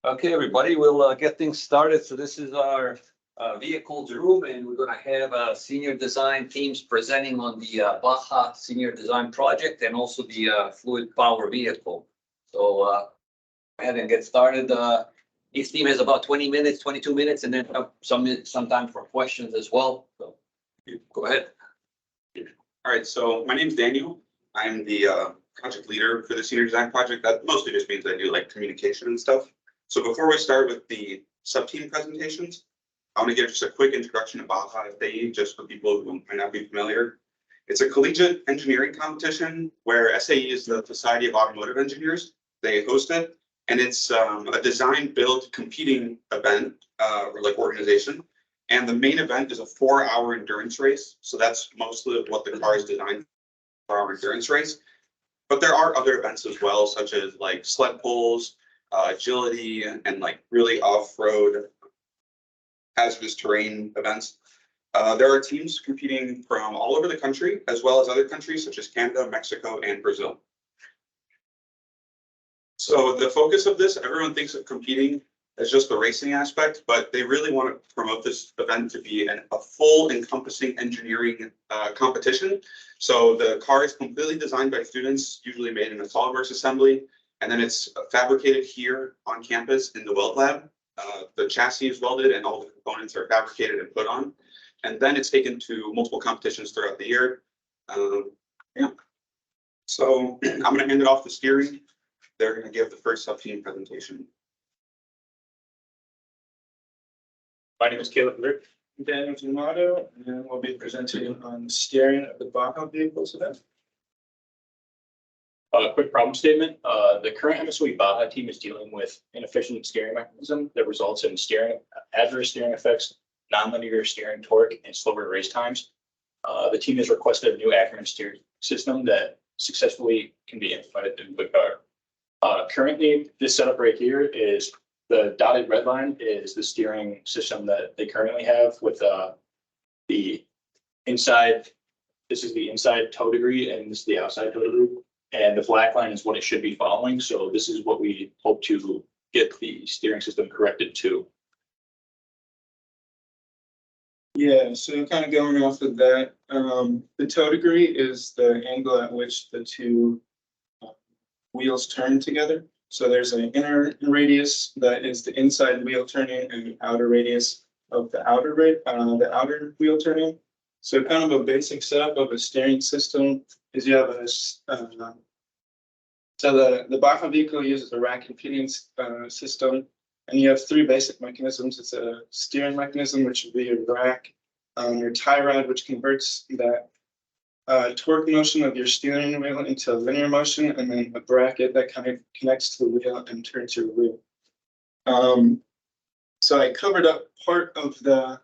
Okay, everybody, we'll get things started. So this is our vehicles room, and we're going to have senior design teams presenting on the Baja Senior Design Project and also the fluid power vehicle. So go ahead and get started. Each team has about 20 minutes, 22 minutes, and then some time for questions as well. So go ahead. All right, so my name is Daniel. I'm the project leader for the senior design project. That mostly just means I do like communication and stuff. So before we start with the sub-team presentations, I want to give just a quick introduction to Baja SAE, just for people who might not be familiar. It's a collegiate engineering competition where SAE is the Society of Automotive Engineers. They host it, and it's a design, build, competing event or like organization. And the main event is a 4-hour endurance race. So that's mostly what the car is designed for, our endurance race. But there are other events as well, such as like sled pulls, agility, and like really off-road hazardous terrain events. There are teams competing from all over the country, as well as other countries such as Canada, Mexico, and Brazil. So the focus of this, everyone thinks of competing as just the racing aspect, but they really want to promote this event to be a full encompassing engineering competition. So the car is completely designed by students, usually made in a SolidWorks assembly, and then it's fabricated here on campus in the weld lab. The chassis is welded and all the components are fabricated and put on. And then it's taken to multiple competitions throughout the year. Yeah. So I'm going to hand it off to steering. They're going to give the first sub-team presentation. My name is Caleb Lick. Daniel Giamato, and we'll be presenting on steering of the Baja vehicles event. Quick problem statement. The current MSOE Baja team is dealing with inefficient steering mechanism that results in adverse steering effects, nonlinear steering torque, and slower race times. The team has requested a new Ackerman steering system that successfully can be implemented in the car. Currently, this setup right here is the dotted red line is the steering system that they currently have with the inside. This is the inside toe degree, and this is the outside toe degree. And the black line is what it should be following. So this is what we hope to get the steering system corrected to. Yeah, so kind of going off of that, the toe degree is the angle at which the two wheels turn together. So there's an inner radius that is the inside wheel turning, and the outer radius of the outer wheel turning. So kind of a basic setup of a steering system is you have a so the Baja vehicle uses a rack and pinion system, and you have three basic mechanisms. It's a steering mechanism, which would be your rack, your tie rod, which converts that torque motion of your steering wheel into linear motion, and then a bracket that kind of connects to the wheel and turns your wheel. So I covered up part of the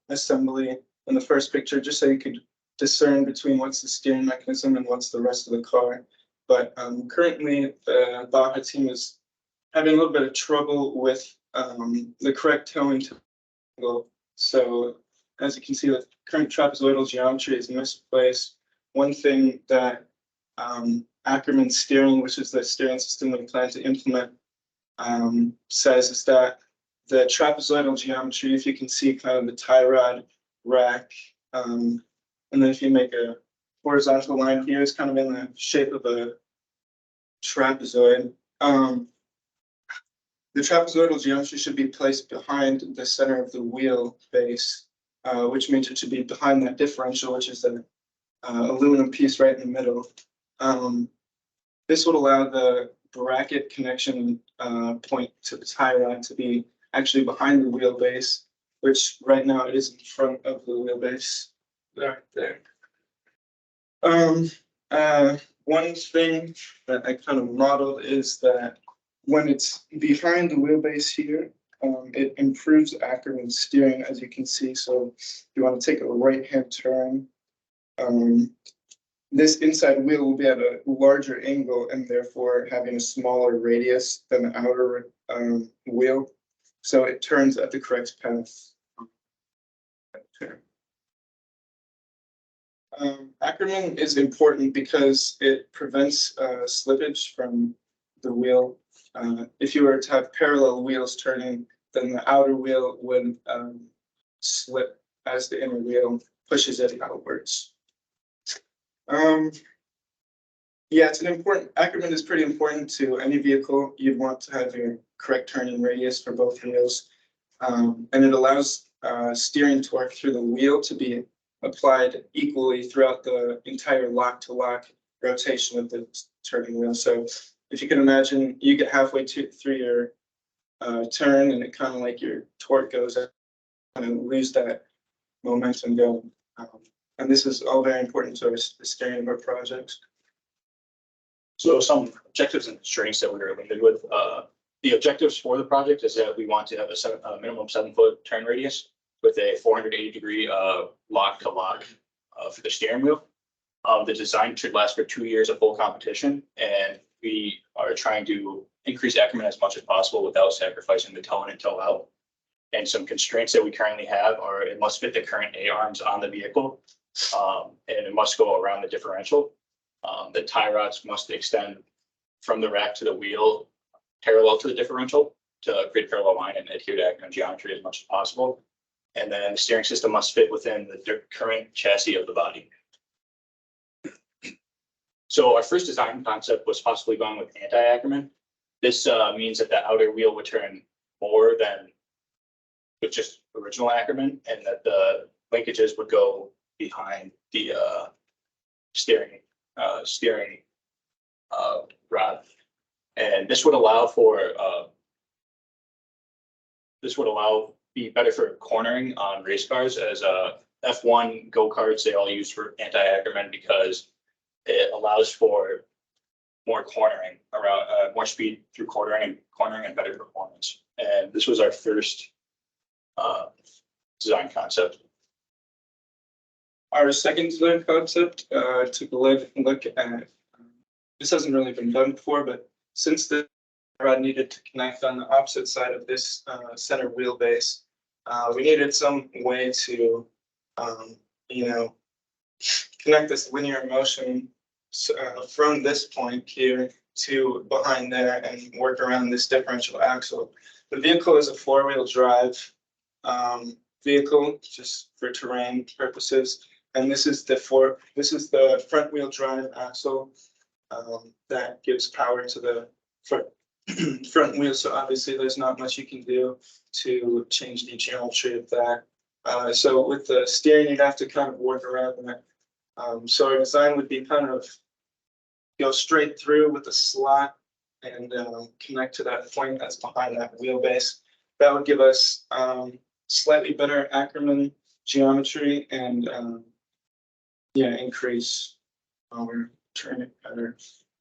assembly in the first picture, just so you could discern between what's the steering mechanism and what's the rest of the car. But currently, the Baja team is having a little bit of trouble with the correct towing angle. So as you can see, the current trapezoidal geometry is misplaced. One thing that Ackerman steering, which is the steering system we plan to implement, says is that the trapezoidal geometry, if you can see kind of the tie rod rack, and then if you make a horizontal line here, it's kind of in the shape of a trapezoid. The trapezoidal geometry should be placed behind the center of the wheel base, which means it should be behind that differential, which is the aluminum piece right in the middle. This would allow the bracket connection point to the tie rod to be actually behind the wheelbase, which right now it is in front of the wheelbase. Right there. One thing that I kind of modeled is that when it's behind the wheelbase here, it improves Ackerman's steering, as you can see. So if you want to take a right-hand turn, this inside wheel will be at a larger angle and therefore having a smaller radius than the outer wheel. So it turns at the correct path. Ackerman is important because it prevents slippage from the wheel if you were to have parallel wheels turning, then the outer wheel would slip as the inner wheel pushes it outwards. Yeah, it's an important, Ackerman is pretty important to any vehicle. You'd want to have your correct turning radius for both wheels. And it allows steering torque through the wheel to be applied equally throughout the entire lock-to-lock rotation of the turning wheel. So if you can imagine, you get halfway through your turn and it kind of like your torque goes up and lose that momentum going. And this is all very important to the steering of our projects. So some objectives and constraints that we were limited with, the objectives for the project is that we want to have a minimum 7-foot turn radius with a 480-degree lock to lock for the steering wheel. The design should last for 2 years of full competition, and we are trying to increase Ackerman as much as possible without sacrificing the toe in and toe out. And some constraints that we currently have are it must fit the current A-arms on the vehicle, and it must go around the differential. The tie rods must extend from the rack to the wheel parallel to the differential to create parallel line and adhere to Ackerman geometry as much as possible. And then the steering system must fit within the current chassis of the body. So our first design concept was possibly going with anti-Ackerman. This means that the outer wheel would turn more than with just original Ackerman, and that the linkages would go behind the steering rod. And this would allow be better for cornering on race cars, as F1 go-karts, they all use for anti-Ackerman because it allows for more cornering around, more speed through cornering and better performance. And this was our first design concept. Our second design concept took a look at, this hasn't really been done before, but since the rod needed to connect on the opposite side of this center wheelbase, we needed some way to, connect this linear motion from this point here to behind there and work around this differential axle. The vehicle is a 4-wheel drive vehicle, just for terrain purposes. And this is the front wheel drive axle that gives power to the front wheel. So obviously there's not much you can do to change the geometry of that. So with the steering, you'd have to kind of work around that. So our design would be kind of go straight through with a slot and connect to that point that's behind that wheelbase. That would give us slightly better Ackerman geometry and increase our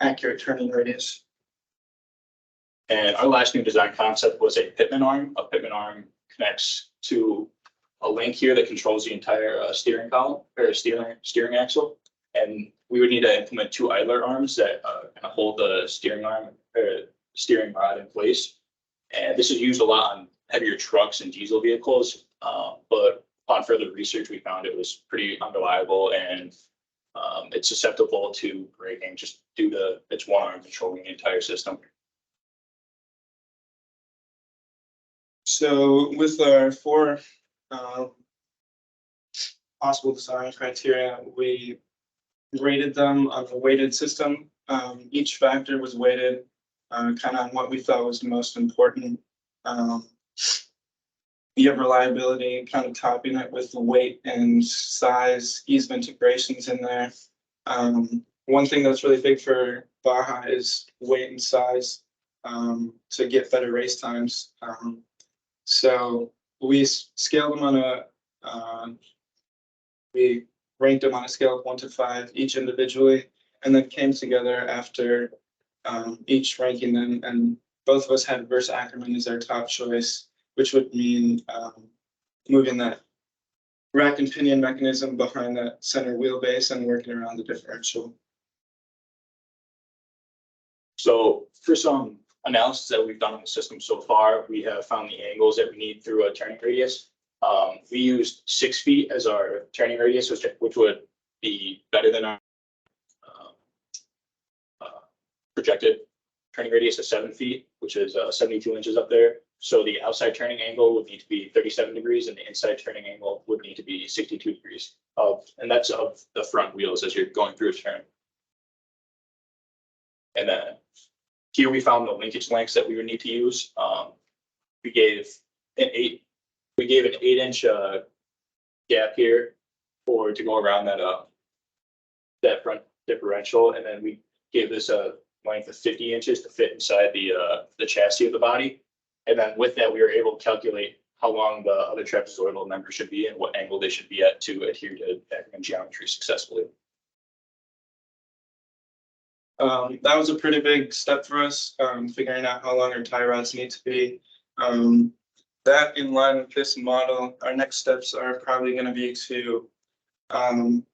accurate turning radius. And our last new design concept was a pitman arm. A pitman arm connects to a link here that controls the entire steering column or steering axle. And we would need to implement 2 idler arms that kind of hold the steering rod in place. And this is used a lot on heavier trucks and diesel vehicles. But upon further research, we found it was pretty unreliable and it's susceptible to breaking just due to its one arm controlling the entire system. So with our 4 possible design criteria, we rated them on the weighted system. Each factor was weighted kind of on what we thought was the most important. You have reliability, kind of topping it with the weight and size, ease of integrations in there. One thing that's really big for Baja is weight and size to get better race times. So we scaled them on we ranked them on a scale of 1 to 5, each individually, and then came together after each ranking them. And both of us had Versa Ackerman as our top choice, which would mean moving that rack and pinion mechanism behind that center wheelbase and working around the differential. So for some analysis that we've done on the system so far, we have found the angles that we need through a turning radius. We used 6 feet as our turning radius, which would be better than our projected turning radius of 7 feet, which is 72 inches up there. So the outside turning angle would need to be 37 degrees and the inside turning angle would need to be 62 degrees and that's of the front wheels as you're going through a turn. And then here we found the linkage lengths that we would need to use. We gave an 8-inch gap here to go around that front differential, and then we gave this a length of 50 inches to fit inside the chassis of the body. And then with that, we were able to calculate how long the other trapezoidal members should be and what angle they should be at to adhere to Ackerman geometry successfully. That was a pretty big step for us, figuring out how long our tie rods need to be. That in line with this model, our next steps are probably going to be to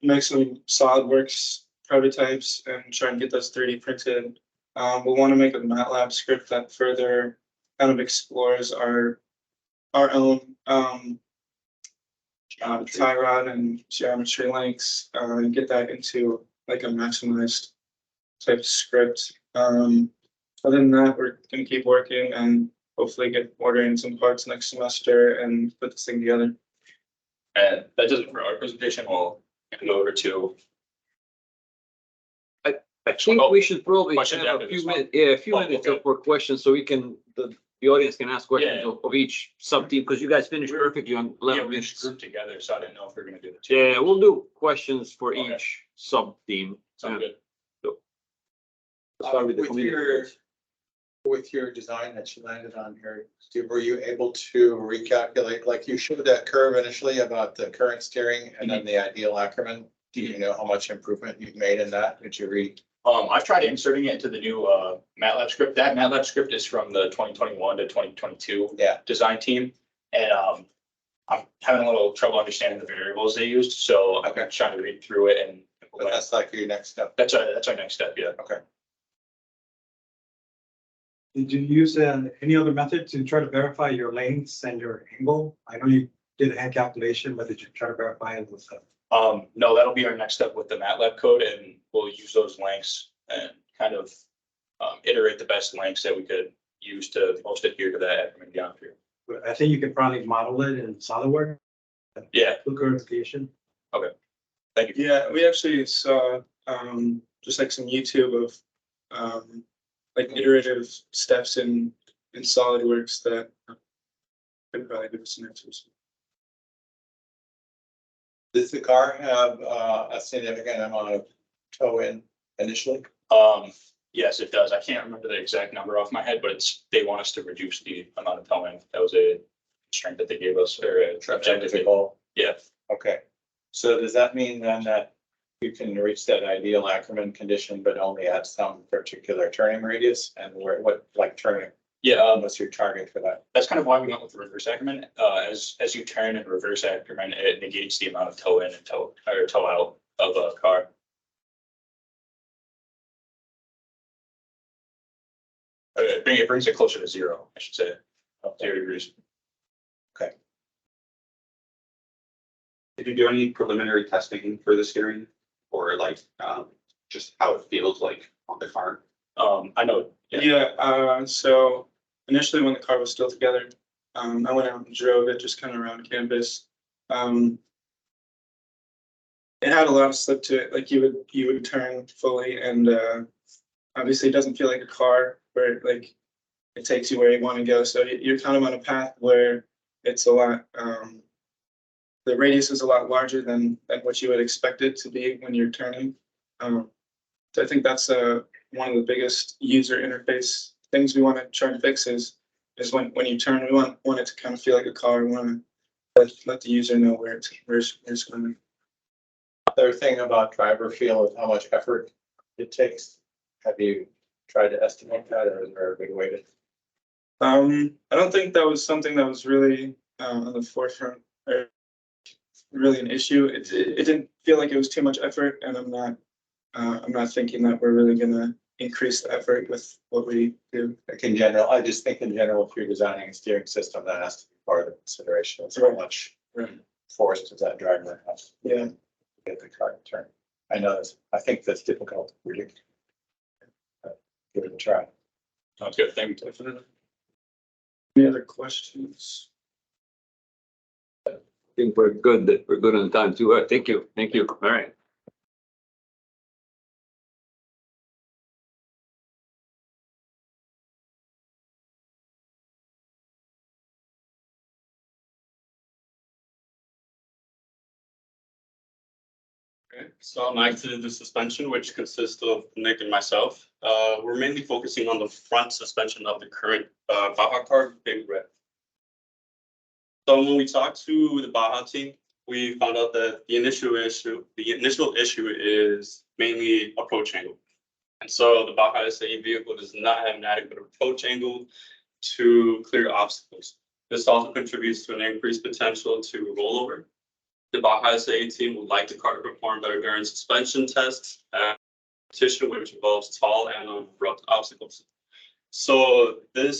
make some SolidWorks prototypes and try and get those 3D printed. We'll want to make a MATLAB script that further kind of explores our own tie rod and geometry lengths, and get that into like a maximized type of script. Other than that, we're going to keep working and hopefully get ordering some parts next semester and put this thing together. And that does it for our presentation. We'll hand over to. I think we should probably Questions have after a few this one? minutes, yeah, a few Oh, minutes okay. for questions, so we can, the audience can ask questions Yeah. of each sub-team, because you guys finished perfectly on Yeah, 11 we minutes. grouped together, so I didn't know if we were gonna do the two. Yeah, we'll do questions for Okay. each sub-team. Sounds good. Let's start with the With community. with your design that you landed on here, Steve, were you able to recalculate, like you showed that curve initially about the current steering and then the ideal Ackerman? Do you know how much improvement you've made in that? Did you read? I've tried inserting it into the new MATLAB script. That MATLAB script is from the 2021 to 2022 Yeah. design team. And I'm having a little trouble understanding the variables they used, so I'm Okay. trying to read through it and But implement. that's like your next step. That's our next step, yeah. Okay. Did you use any other method to try to verify your lengths and your angle? I know you did a hand calculation, but did you try to verify it with? No, that'll be our next step with the MATLAB code, and we'll use those lengths and kind of iterate the best lengths that we could use to most adhere to that Ackerman geometry. I think you could probably model it in SolidWorks. Yeah, Look verification. thank you. Yeah, we actually saw just like some YouTube of like iterative steps in SolidWorks that could probably give us some answers. Does the car have a significant amount of toe in initially? Yes, it does. I can't remember the exact number off my head, but they want us to reduce the amount of towing. That was a constraint that they gave us, or a objective. Goal. Yeah, Okay. So does that mean then that you can reach that ideal Ackerman condition, but only at some particular turning radius? And what like turning? yeah. What's your target for that? That's kind of why we went with the reverse Ackerman. As you turn in reverse Ackerman, it negates the amount of toe in and toe out of a car. It brings it closer to zero, I should say, 0 degrees. Did you do any preliminary testing for the steering or like, just how it feels like on the car? I know. Yeah, so initially when the car was still together, I went out and drove it just kind of around campus. It had a lot of slip to it, like you would turn fully, and obviously it doesn't feel like a car where like it takes you where you want to go. So you're kind of on a path where it's a lot, the radius is a lot larger than what you would expect it to be when you're turning. So I think that's one of the biggest user interface things we want to try to fix is when you turn, we want it to kind of feel like a car. We want to let the user know where it's going. Other thing about driver feel is how much effort it takes. Have you tried to estimate that, or is there a big way to? I don't think that was something that was really on the forefront or really an issue. It didn't feel like it was too much effort, and I'm not thinking that we're really gonna increase the effort with what we do. Like in general, I just think in general, if you're designing a steering system, that has to be part of the consideration. It's how much force does that driver have Yeah. to get the car to turn? I know I think that's difficult to predict. Give it a try. Sounds good. Thank you. Any other questions? I think we're good. We're good on time too. Thank you. Thank you. All right. Okay, so next is the suspension, which consists of Nick and myself. We're mainly focusing on the front suspension of the current Baja car, Big Red. So when we talked to the Baja team, we found out that the initial issue is mainly approach angle. And so the Baja SAE vehicle does not have an adequate approach angle to clear obstacles. This also contributes to an increased potential to rollover. The Baja SAE team would like the car to perform better during suspension tests and competition, which involves tall and abrupt obstacles. So the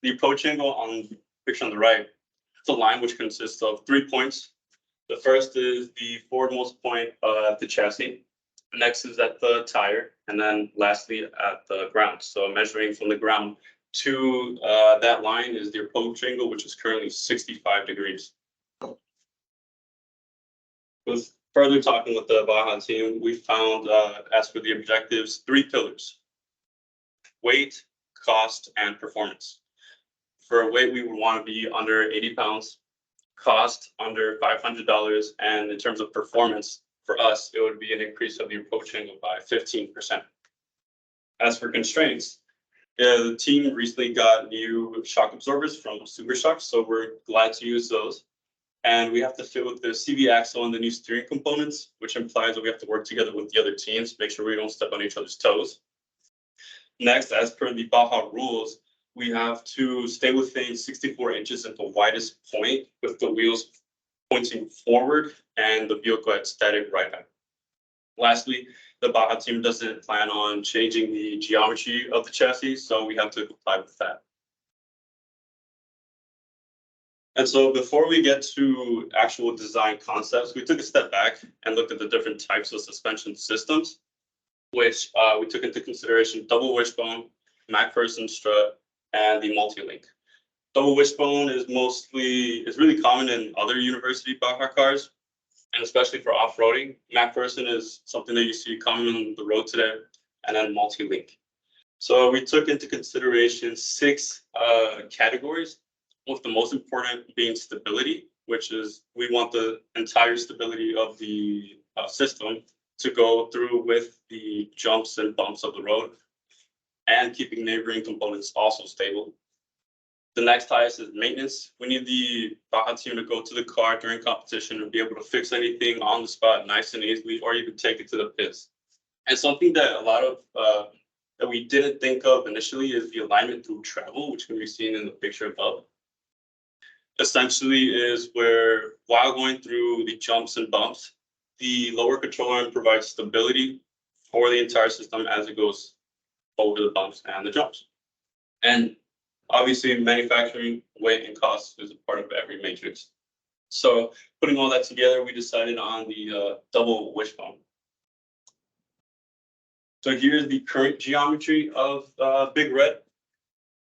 approach angle on the picture on the right, it's a line which consists of 3 points. The first is the forwardmost point at the chassis. Next is at the tire, and then lastly at the ground. So measuring from the ground to that line is the approach angle, which is currently 65 degrees. With further talking with the Baja team, we found, as for the objectives, 3 pillars: weight, cost, and performance. For weight, we would want to be under 80 pounds, cost under $500, and in terms of performance, for us, it would be an increase of the approach angle by 15%. As for constraints, the team recently got new shock absorbers from Super Shock, so we're glad to use those. And we have to fit with the CV axle and the new steering components, which implies that we have to work together with the other teams, make sure we don't step on each other's toes. Next, as per the Baja rules, we have to stay within 64 inches at the widest point with the wheels pointing forward and the vehicle at static right height. Lastly, the Baja team doesn't plan on changing the geometry of the chassis, so we have to comply with that. And so before we get to actual design concepts, we took a step back and looked at the different types of suspension systems, which we took into consideration double wishbone, MacPherson strut, and the multi-link. Double wishbone is really common in other university Baja cars, and especially for off-roading. MacPherson is something that you see common on the road today, and then multi-link. So we took into consideration 6 categories, with the most important being stability, which is we want the entire stability of the system to go through with the jumps and bumps of the road, and keeping neighboring components also stable. The next highest is maintenance. We need the Baja team to go to the car during competition and be able to fix anything on the spot nice and easily, or even take it to the pits. And something that a lot of that we didn't think of initially is the alignment through travel, which can be seen in the picture above. Essentially is where, while going through the jumps and bumps, the lower control arm provides stability for the entire system as it goes over the bumps and the jumps. And obviously, manufacturing, weight, and cost is a part of every matrix. So putting all that together, we decided on the double wishbone. So here's the current geometry of Big Red.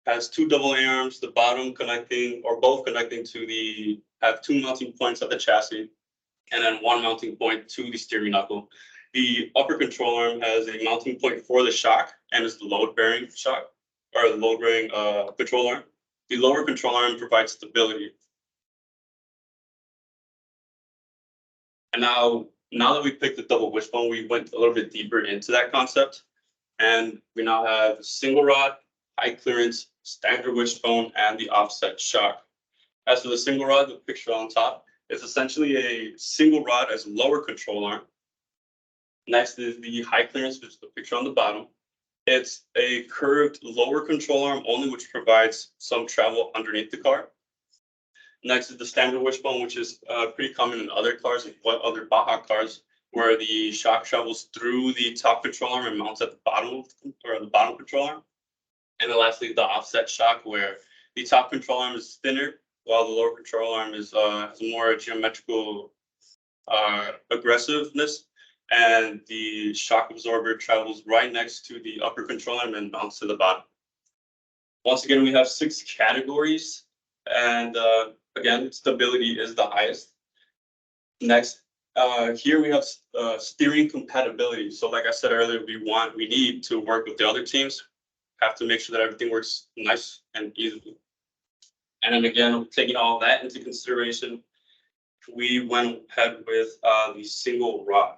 Has 2 double A-arms, the bottom connecting, or both connecting to have 2 mounting points at the chassis, and then 1 mounting point to the steering knuckle. The upper control arm has a mounting point for the shock and is the load-bearing shock, or the load-bearing control arm. The lower control arm provides stability. And now that we picked the double wishbone, we went a little bit deeper into that concept, and we now have single rod, high clearance, standard wishbone, and the offset shock. As for the single rod, the picture on top is essentially a single rod as a lower control arm. Next is the high clearance, which is the picture on the bottom. It's a curved lower control arm only, which provides some travel underneath the car. Next is the standard wishbone, which is pretty common in other cars, and other Baja cars, where the shock travels through the top control arm and mounts at the bottom, or the bottom control arm. And then lastly, the offset shock, where the top control arm is thinner, while the lower control arm is has more geometrical aggressiveness, and the shock absorber travels right next to the upper control arm and mounts to the bottom. Once again, we have 6 categories, and again, stability is the highest. Next, here we have steering compatibility. So like I said earlier, we need to work with the other teams, have to make sure that everything works nice and easily. And then again, taking all that into consideration, we went ahead with the single rod.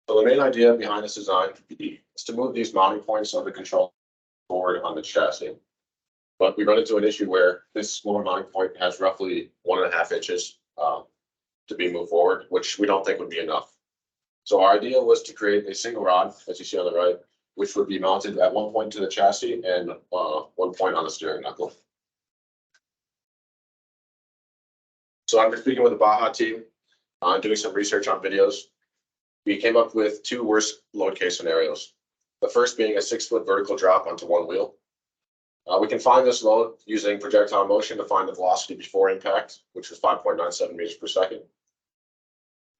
So the main idea behind this design is to move these mounting points of the control forward on the chassis. But we run into an issue where this lower mounting point has roughly 1.5 inches to be moved forward, which we don't think would be enough. So our idea was to create a single rod, as you see on the right, which would be mounted at one point to the chassis and one point on the steering knuckle. So I'm speaking with the Baja team, doing some research on videos. We came up with 2 worst load case scenarios. The first being a 6-foot vertical drop onto one wheel. We can find this load using projectile motion to find the velocity before impact, which was 5.97 meters per second.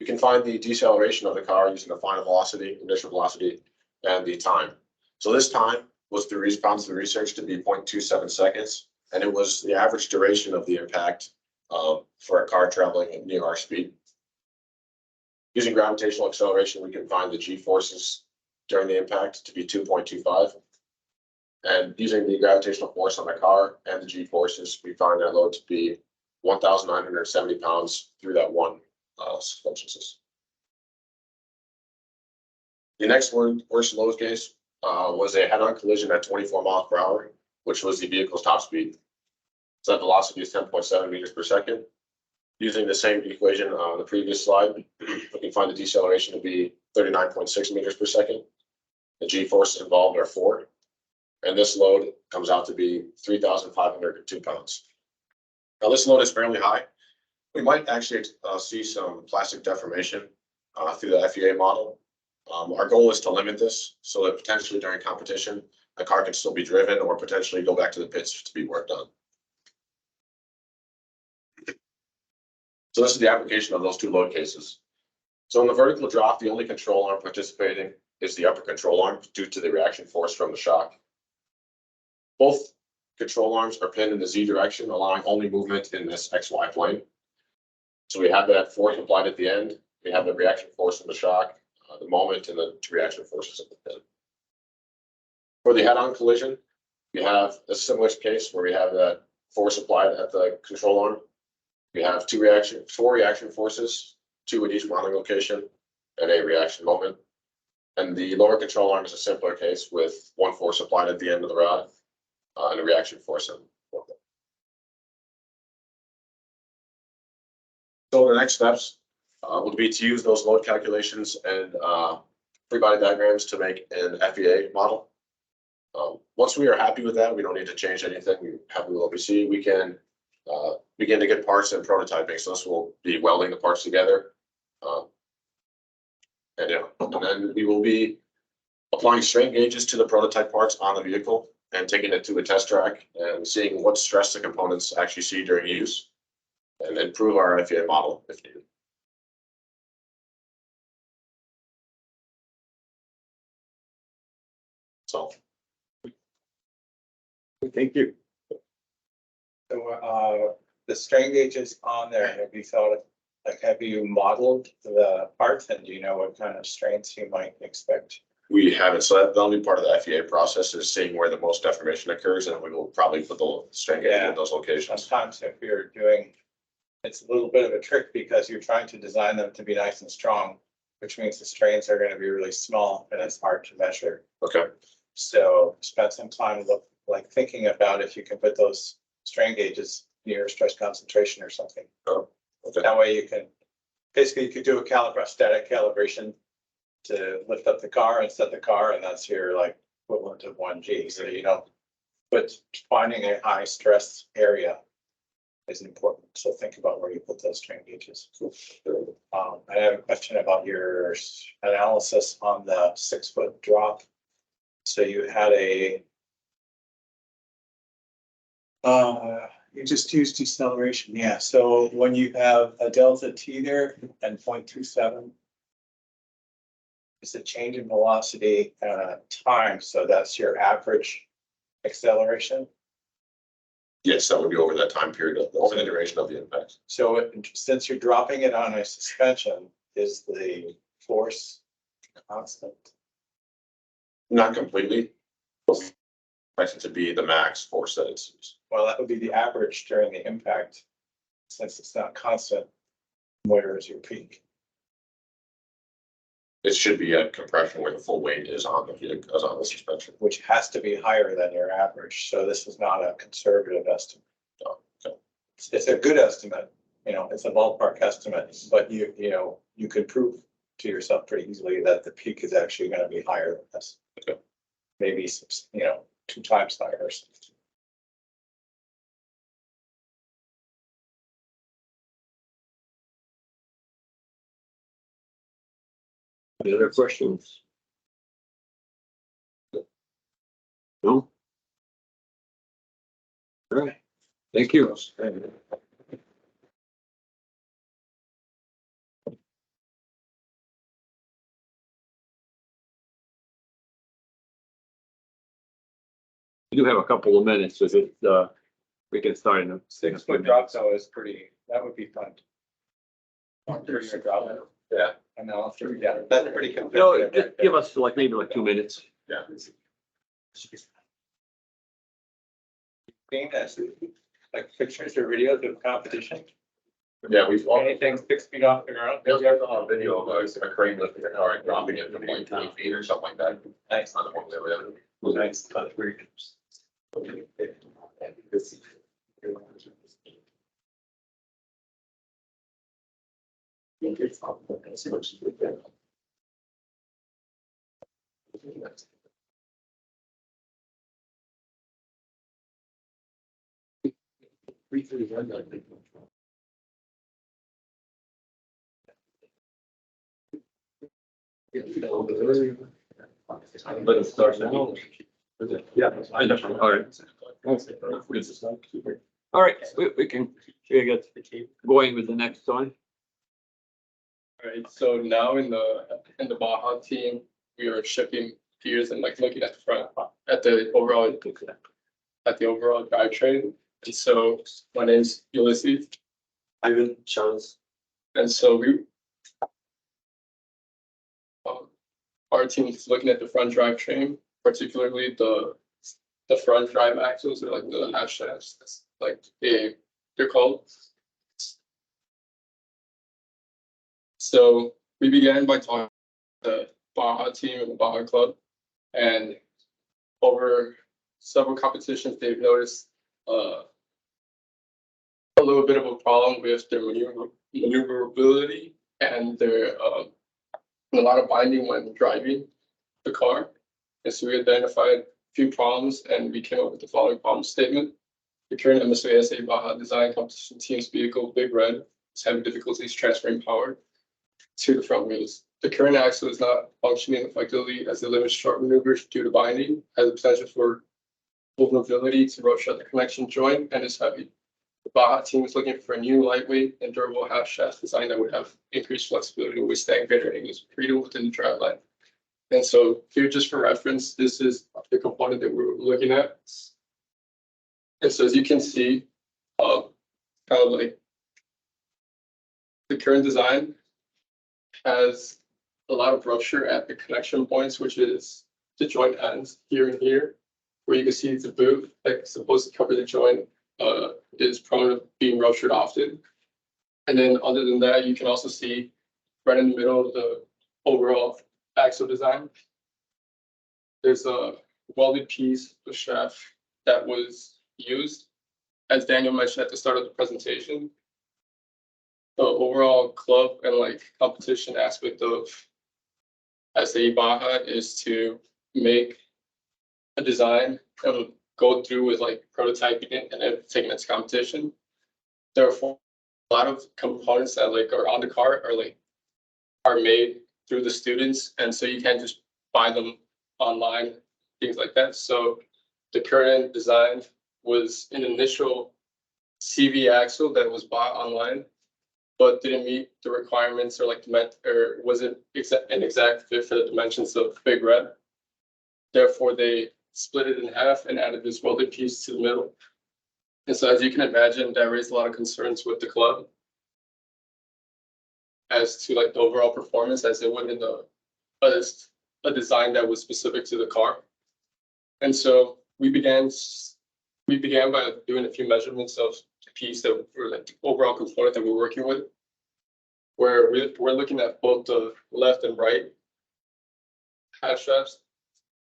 We can find the deceleration of the car using the final velocity, initial velocity, and the time. So this time was found through research to be 0.27 seconds, and it was the average duration of the impact for a car traveling at near our speed. Using gravitational acceleration, we can find the G-forces during the impact to be 2.25. And using the gravitational force on the car and the G-forces, we find that load to be 1,970 pounds through that one suspension system. The next worst load case was a head-on collision at 24 miles per hour, which was the vehicle's top speed. So that velocity is 10.7 meters per second. Using the same equation on the previous slide, we can find the deceleration to be 39.6 meters per second. The G-forces involved are 4. And this load comes out to be 3,502 pounds. Now this load is fairly high. We might actually see some plastic deformation through the FEA model. Our goal is to limit this so that potentially during competition, the car can still be driven or potentially go back to the pits to be worked on. So this is the application of those 2 load cases. So in the vertical drop, the only control arm participating is the upper control arm due to the reaction force from the shock. Both control arms are pinned in the Z direction, allowing only movement in this XY plane. So we have that force applied at the end. We have the reaction force from the shock, the moment, and the 2 reaction forces at the pin. For the head-on collision, we have a similar case where we have that force applied at the control arm. We have 4 reaction forces, 2 at each mounting location, and a reaction moment. And the lower control arm is a simpler case with 1 force applied at the end of the rod and a reaction force. So the next steps would be to use those load calculations and free body diagrams to make an FEA model. Once we are happy with that, we don't need to change anything. We're happy with what we see. We can begin to get parts and prototyping. So this will be welding the parts together. And then we will be applying strain gauges to the prototype parts on the vehicle and taking it to a test track and seeing what stress the components actually see during use and improve our FEA model if needed. So. Thank you. So the strain gauges on there, have you modeled the parts and do you know what kind of strains you might expect? We haven't, so that'll be part of the FEA process is seeing where the most deformation occurs, and we will probably put the strain gauge in those locations. Sometimes if you're doing, it's a little bit of a trick because you're trying to design them to be nice and strong, which means the strains are going to be really small and it's hard to measure. Okay. So spend some time thinking about if you can put those strain gauges near stress concentration or something. Oh, okay. That way you can, basically you could do a static calibration to lift up the car and set the car, and that's your equivalent of 1G. So but finding a high stress area is important. So think about where you put those strain gauges. I have a question about your analysis on the 6-foot drop. So you had you just used deceleration. Yeah. So when you have a delta T there and 0.27, is the change in velocity, time, so that's your average acceleration. Yes, that would be over that time period, over the duration of the impact. So since you're dropping it on a suspension, is the force constant? Not completely. Expect it to be the max force that it's used. Well, that would be the average during the impact. Since it's not constant, where is your peak? It should be at compression where the full weight is on the vehicle, is on the suspension. Which has to be higher than your average, so this is not a conservative estimate. Okay. It's a good estimate, you know, it's a ballpark estimate, but you know, you could prove to yourself pretty easily that the peak is actually gonna be higher than this. Okay. Maybe, you know, 2 times higher or something. Any other questions? No? All right, thank you. We do have a couple of minutes, so that, we can start in a 6-foot drop though is pretty, that would be fun. 30-foot drop. Yeah. And now, yeah, that's pretty No, competitive. just give us like maybe like 2 minutes. Yeah. Seeing that, like pictures or videos of competition, Yeah, we've all. anything 6 feet off the ground. There's a video of a crane lifting a car and dropping it from like 20 feet or something like that. Nice. On the one that we have. Nice. Let it start now. Yeah, I know. All right. All right, we can get going with the next one. Alright, so now in the Baja team, we are shifting gears and like looking at the front, at the overall drivetrain. And so my name's Ulysses. Ivan, Charles. And so our team is looking at the front drivetrain, particularly the front drive axles, or like the half shafts, that's like they're called. So we began by talking to the Baja team and the Baja club, and over several competitions, they've noticed a little bit of a problem with their maneuverability and their a lot of binding when driving the car. And so we identified a few problems and we came up with the following problem statement. The current MSVSA Baja design competition team's vehicle, Big Red, is having difficulties transferring power to the front wheels. The current axle is not functioning effectively as it limits short maneuvers due to binding, has the potential for vulnerability to rope shut the connection joint, and is heavy. The Baja team is looking for a new lightweight and durable half shaft design that would have increased flexibility to withstand greater angles of freedom within the drive line. And so here, just for reference, this is the component that we're looking at. And so as you can see, kind of like the current design has a lot of rupture at the connection points, which is the joint ends here and here, where you can see the boot that's supposed to cover the joint is prone to being ruptured often. And then other than that, you can also see right in the middle of the overall axle design, there's a welded piece of shaft that was used. As Daniel mentioned at the start of the presentation, the overall club and like competition aspect of SA Baja is to make a design and go through with like prototyping it and then taking it to competition. Therefore, a lot of components that like are on the car are made through the students, and so you can't just buy them online, things like that. So the current design was an initial CV axle that was bought online, but didn't meet the requirements or like or wasn't an exact fit for the dimensions of Big Red. Therefore, they split it in half and added this welded piece to the middle. And so as you can imagine, that raised a lot of concerns with the club as to like the overall performance, as it wasn't a design that was specific to the car. And so we began by doing a few measurements of the piece that were like the overall component that we're working with, where we're looking at both the left and right half shafts.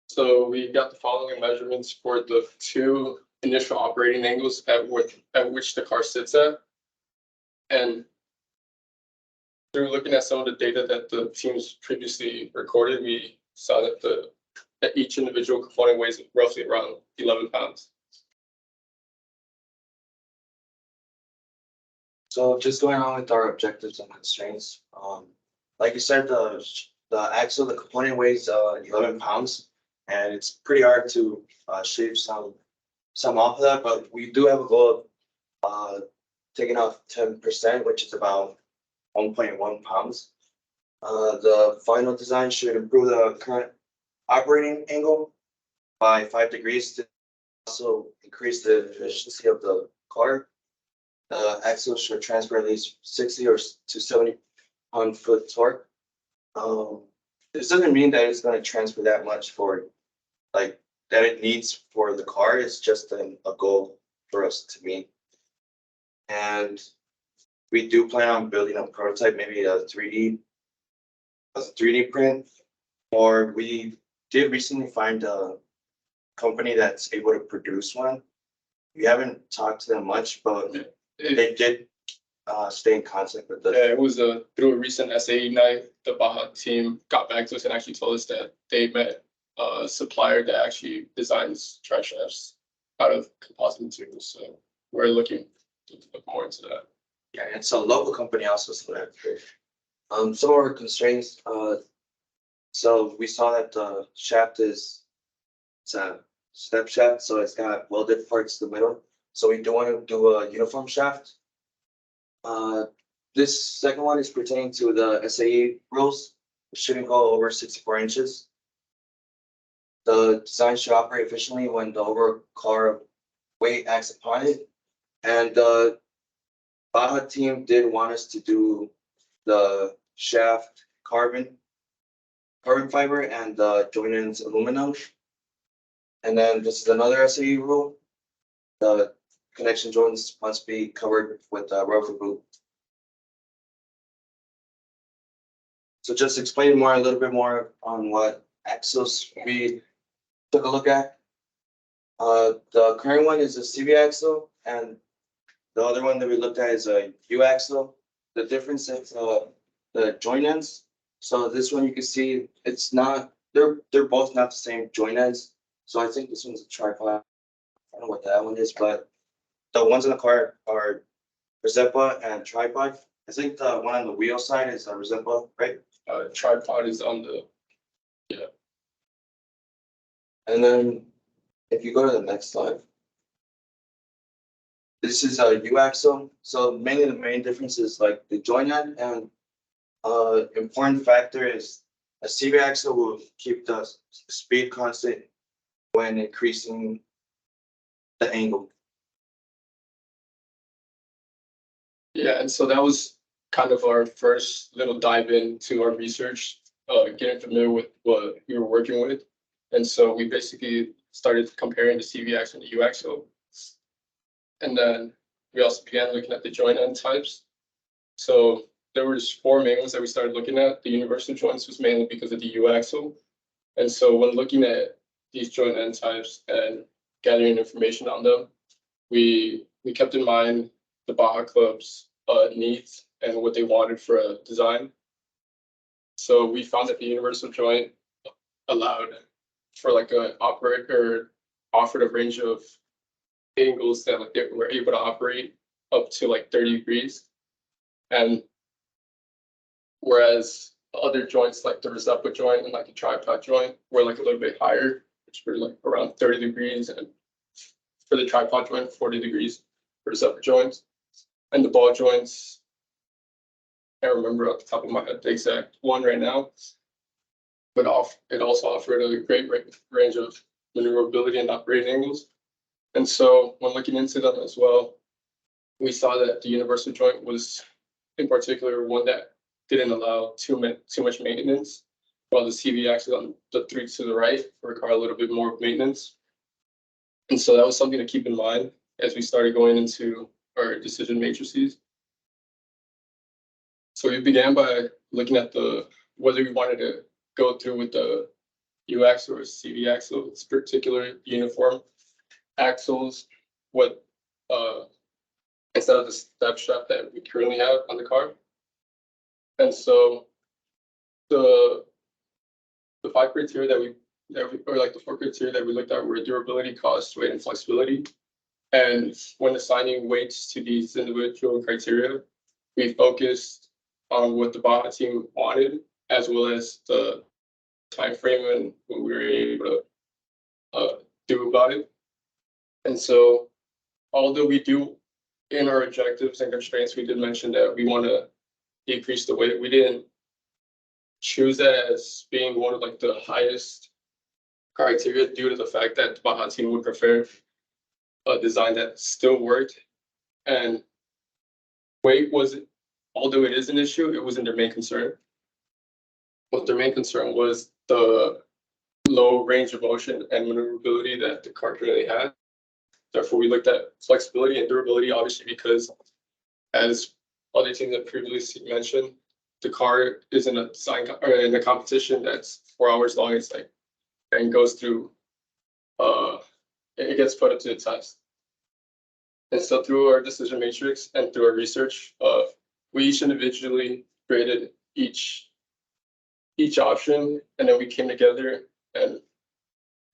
So we got the following measurements for the two initial operating angles at which the car sits at. And through looking at some of the data that the teams previously recorded, we saw that each individual component weighs roughly around 11 pounds. So just going on with our objectives and constraints, like you said, the axle, the component weighs 11 pounds, and it's pretty hard to shave some off of that, but we do have a goal of taking off 10%, which is about 1.1 pounds. The final design should improve the current operating angle by 5 degrees to also increase the efficiency of the car. The axle should transfer at least 60 or to 70 pound-foot torque. This doesn't mean that it's going to transfer that much for like that it needs for the car. It's just a goal for us to meet. And we do plan on building a prototype, maybe a 3D print, or we did recently find a company that's able to produce one. We haven't talked to them much, but they did stay in contact with us. Yeah, it was through a recent SAE night, the Baja team got back to us and actually told us that they met a supplier that actually designs track shafts out of composite materials. So we're looking to look more into that. Yeah, it's a local company also, so that's great. Some of our constraints, so we saw that the shaft it's a step shaft, so it's got welded parts in the middle. So we do want to do a uniform shaft. This second one is pertaining to the SAE rules. It shouldn't go over 64 inches. The design should operate efficiently when the overall car weight acts upon it. And the Baja team did want us to do the shaft carbon fiber and the joint ends aluminum. And then this is another SAE rule. The connection joints must be covered with a rubber boot. So just explain a little bit more on what axles we took a look at. The current one is a CV axle, and the other one that we looked at is a U axle. The difference is the joint ends. So this one you can see it's not, they're both not the same joint ends. So I think this one's a tripod. I don't know what that one is, but the ones in the car are Resepa and tripod. I think the one on the wheel side is a Resepa, right? Tripod is on the, yeah. And then if you go to the next slide, this is a U axle. So mainly the main difference is like the joint end, and important factor is a CV axle will keep the speed constant when increasing the angle. Yeah, and so that was kind of our first little dive into our research, getting familiar with what we were working with. And so we basically started comparing the CV axle and the U axle. And then we also began looking at the joint end types. So there was 4 main ones that we started looking at. The universal joints was mainly because of the U axle. And so when looking at these joint end types and gathering information on them, we kept in mind the Baja Club's needs and what they wanted for a design. So we found that the universal joint allowed for like a operator, offered a range of angles that like they were able to operate up to like 30 degrees. And whereas other joints like the Resepa joint and like the tripod joint were like a little bit higher, which were like around 30 degrees, and for the tripod joint, 40 degrees for Resepa joints. And the ball joints can't remember off the top of my head the exact one right now. But it also offered a great range of maneuverability and operating angles. And so when looking into them as well, we saw that the universal joint was in particular one that didn't allow too much maintenance, while the CV axis on the three to the right require a little bit more maintenance. And so that was something to keep in mind as we started going into our decision matrices. So we began by looking at whether we wanted to go through with the U axle or CV axle, its particular uniform axles, what instead of the step strap that we currently have on the car. And so the five criteria or like the four criteria that we looked at were durability, cost, weight, and flexibility. And when assigning weights to these individual criteria, we focused on what the Baja team wanted, as well as the time frame and what we were able to do about it. And so, although we do in our objectives and constraints, we did mention that we want to decrease the weight. We didn't choose that as being one of like the highest criteria due to the fact that the Baja team would prefer a design that still worked, and weight wasn't, although it is an issue, it wasn't their main concern. What their main concern was the low range of motion and maneuverability that the car currently had. Therefore, we looked at flexibility and durability, obviously, because as other teams that previously mentioned, the car is in a design or in a competition that's 4 hours long. It's like, and goes through, it gets put up to the test. And so through our decision matrix and through our research, we each individually graded each option, and then we came together and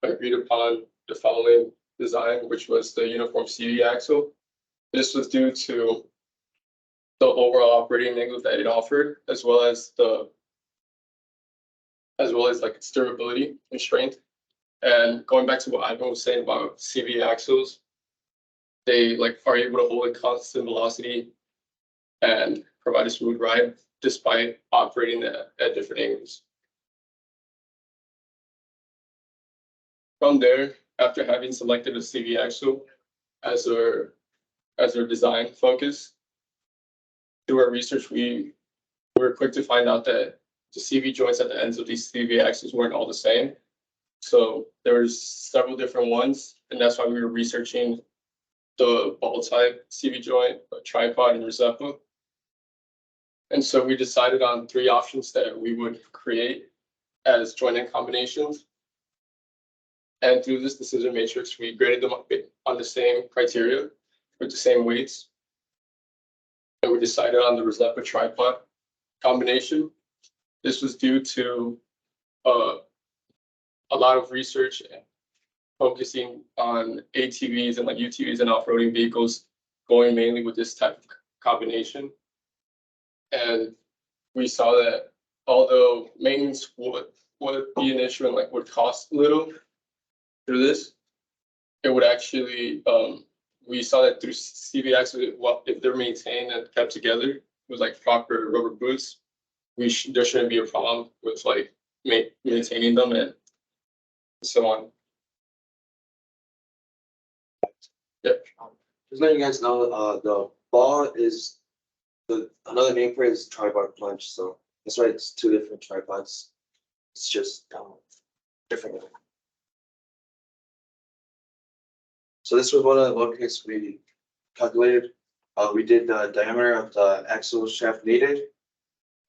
agreed upon the following design, which was the uniform CV axle. This was due to the overall operating angle that it offered, as well as like its durability and strength. And going back to what Ivan was saying about CV axles, they like are able to hold a constant velocity and provide a smooth ride despite operating at different angles. From there, after having selected a CV axle as our design focus, through our research, we were quick to find out that the CV joints at the ends of these CV axles weren't all the same. So there's several different ones, and that's why we were researching the ball type CV joint, a tripod, and Rosetta. And so we decided on 3 options that we would create as joint end combinations. And through this decision matrix, we graded them on the same criteria with the same weights. And we decided on the Rosetta tripod combination. This was due to a lot of research and focusing on ATVs and like UTVs and off-roading vehicles, going mainly with this type of combination. And we saw that although maintenance would be an issue and like would cost little through this, it would actually, we saw that through CV axles, well, if they're maintained and kept together with like proper rubber boots, there shouldn't be a problem with like maintaining them and so on. Yep. Just letting you guys know, the ball is another name for it is tripod plunge. So that's why it's 2 different tripods. It's just different. So this was one of the locates we calculated. We did the diameter of the axle shaft needed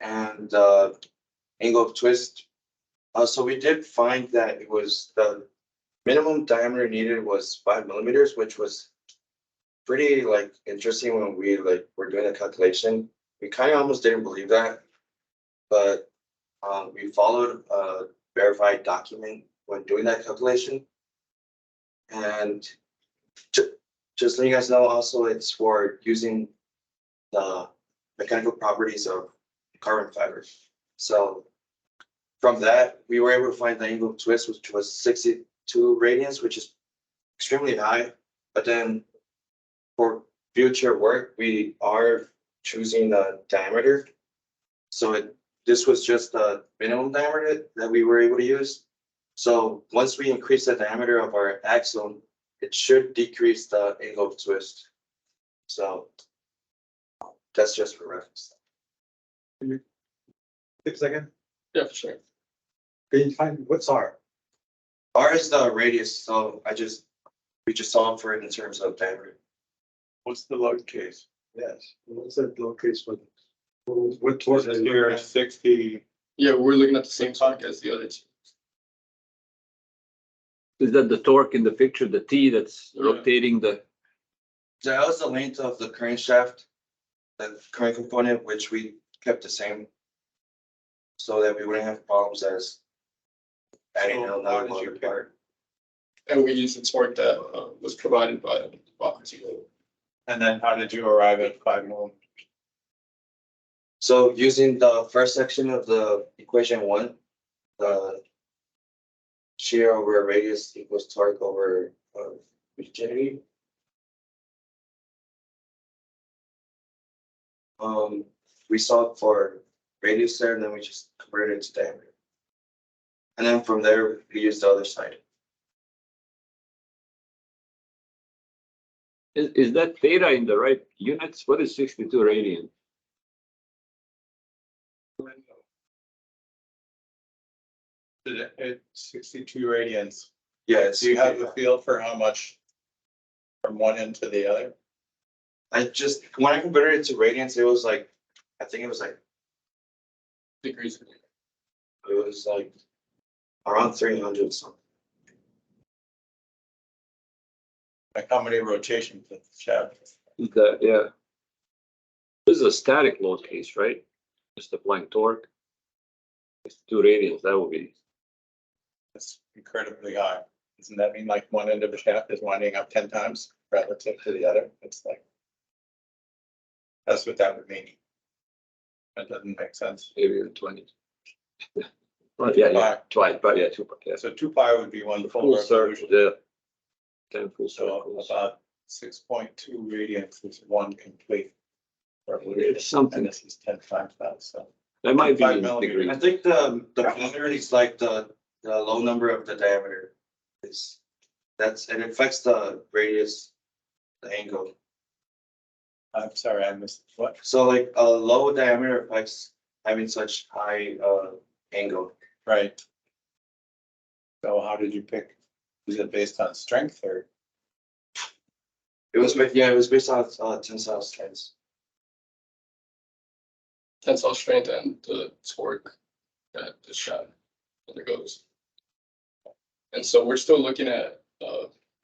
and angle of twist. So we did find that it was the minimum diameter needed was 5 millimeters, which was pretty like interesting when we like were doing the calculation. We kind of almost didn't believe that, but we followed a verified document when doing that calculation. And just letting you guys know, also it's for using the mechanical properties of carbon fiber. So from that, we were able to find the angle of twist, which was 62 radians, which is extremely high. But then for future work, we are choosing the diameter This was just the minimum diameter that we were able to use. So once we increase the diameter of our axle, it should decrease the angle of twist. So that's just for reference. 6 seconds. Yeah, for sure. Can you find what's R? R is the radius, so we just solve for it in terms of diameter. What's the load case? Yes. What's that location for? What torque is You're your 60. Yeah, we're looking at the same torque as the other two. Is that the torque in the picture, the T that's Yeah. rotating the? That was the length of the current shaft, the current component, which we kept the same. So that we wouldn't have problems as adding So another how did you motor pick- part. And we used the torque that was provided by the Baja team. And then how did you arrive at 5 millimeters? So using the first section of the equation 1, the shear over radius equals torque over rigidity. We solved for radius there, and then we just converted it to diameter. And then from there, we used the other side. Is that theta in the right units? What is 62 radian? It's 62 radians. Yeah, Do you have a feel for how much from one end to the other? when I converted it to radians, it was like, I think it was like Degrees. around 300 something. Like how many rotations of the shaft? Yeah. This is a static load case, right? Just applying torque. It's 2 radians, that would be. It's incredibly high. Doesn't that mean like one end of the shaft is winding up 10 times relative to the other? It's like. That's what that would mean. That doesn't make sense. Maybe 20. But yeah, twice, but yeah, 2, yeah. So 2 pi would be one full Full circle, revolution. yeah. 10 full So circles. about 6.2 radians is one complete revolution. It's something. And this is 10 times that, so. That might be 5 in millimeters. degrees. I think the pattern is like the low number of the diameter is, and it affects the radius, the angle. I'm sorry, I missed what? So like a low diameter affects having such high angle. Right. So how did you pick? Is it based on strength or? It was based on tensile strengths. Tensile strength and the torque that the shaft undergoes. And so we're still looking at,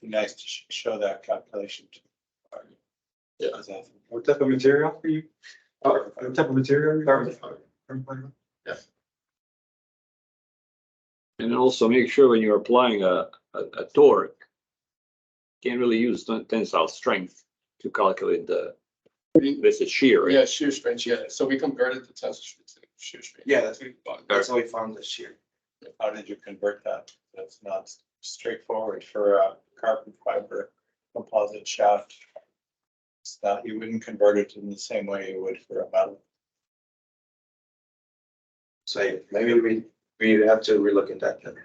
Nice to show that calculation. Yeah. what type of material for you? What type of material? Carbon Carbon fiber. And then also make sure when you're applying a torque, can't really use tensile strength to calculate this is shear, right? yeah, shear strength, yeah. So we converted the tensile strength to shear strength. Yeah, that's how we found the shear. How did you convert that? That's not straightforward for a carbon fiber composite shaft. It's not, you wouldn't convert it in the same way you would for a metal. So maybe we have to relook at that then.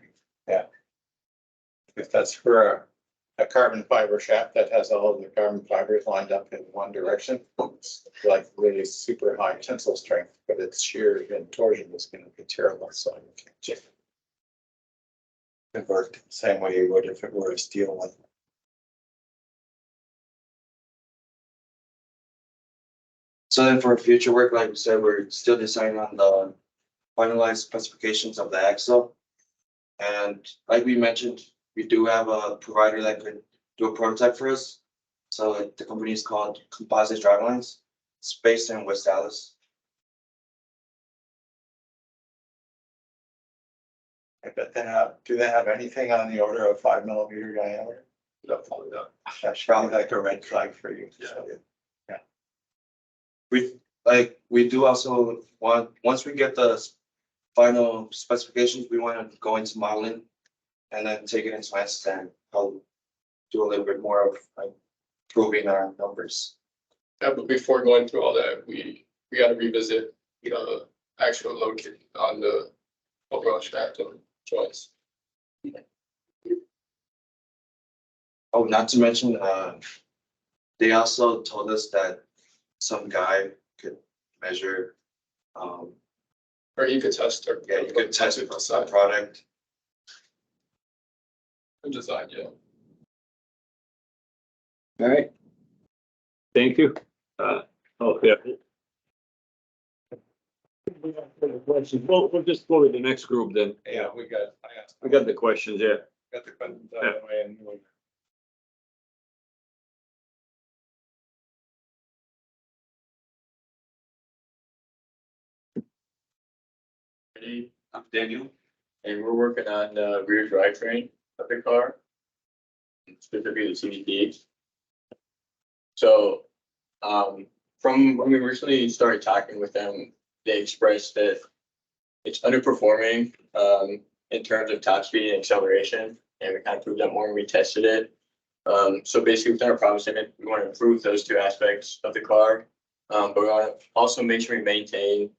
If that's for a carbon fiber shaft that has all of the carbon fibers lined up in one direction, it's like really super high tensile strength, but its shear and torsion is going to be terrible. So you can't just convert it the same way you would if it were a steel one. So then for future work, like we said, we're still deciding on the finalized specifications of the axle. And like we mentioned, we do have a provider that could do a prototype for us. So the company is called Composite Drivelines. It's based in West Dallas. I bet do they have anything on the order of 5 millimeter diameter? No, probably not. That's probably like a red flag for you. We do also want, once we get the final specifications, we want to go into modeling and then take it into mass and I'll do a little bit more of like proving our numbers. Yeah, but before going through all that, we gotta revisit the actual located on the overall shaft of joints. Oh, not to mention, they also told us that some guy could measure, Or you could test or. yeah, you could test it on the product. Design, yeah. All right. Thank you. Oh, yeah. We'll just go with the next group then. Yeah, we got, I asked. We got the questions, yeah. Got the questions out of the way and we'll- I'm Daniel. And we're working on the rear drivetrain of the car, specifically the CVT. So, from when we originally started talking with them, they expressed that it's underperforming, in terms of top speed and acceleration, and we kind of proved that more when we tested it. So basically within our problem statement, we want to improve those two aspects of the car. But we want to also make sure we maintain,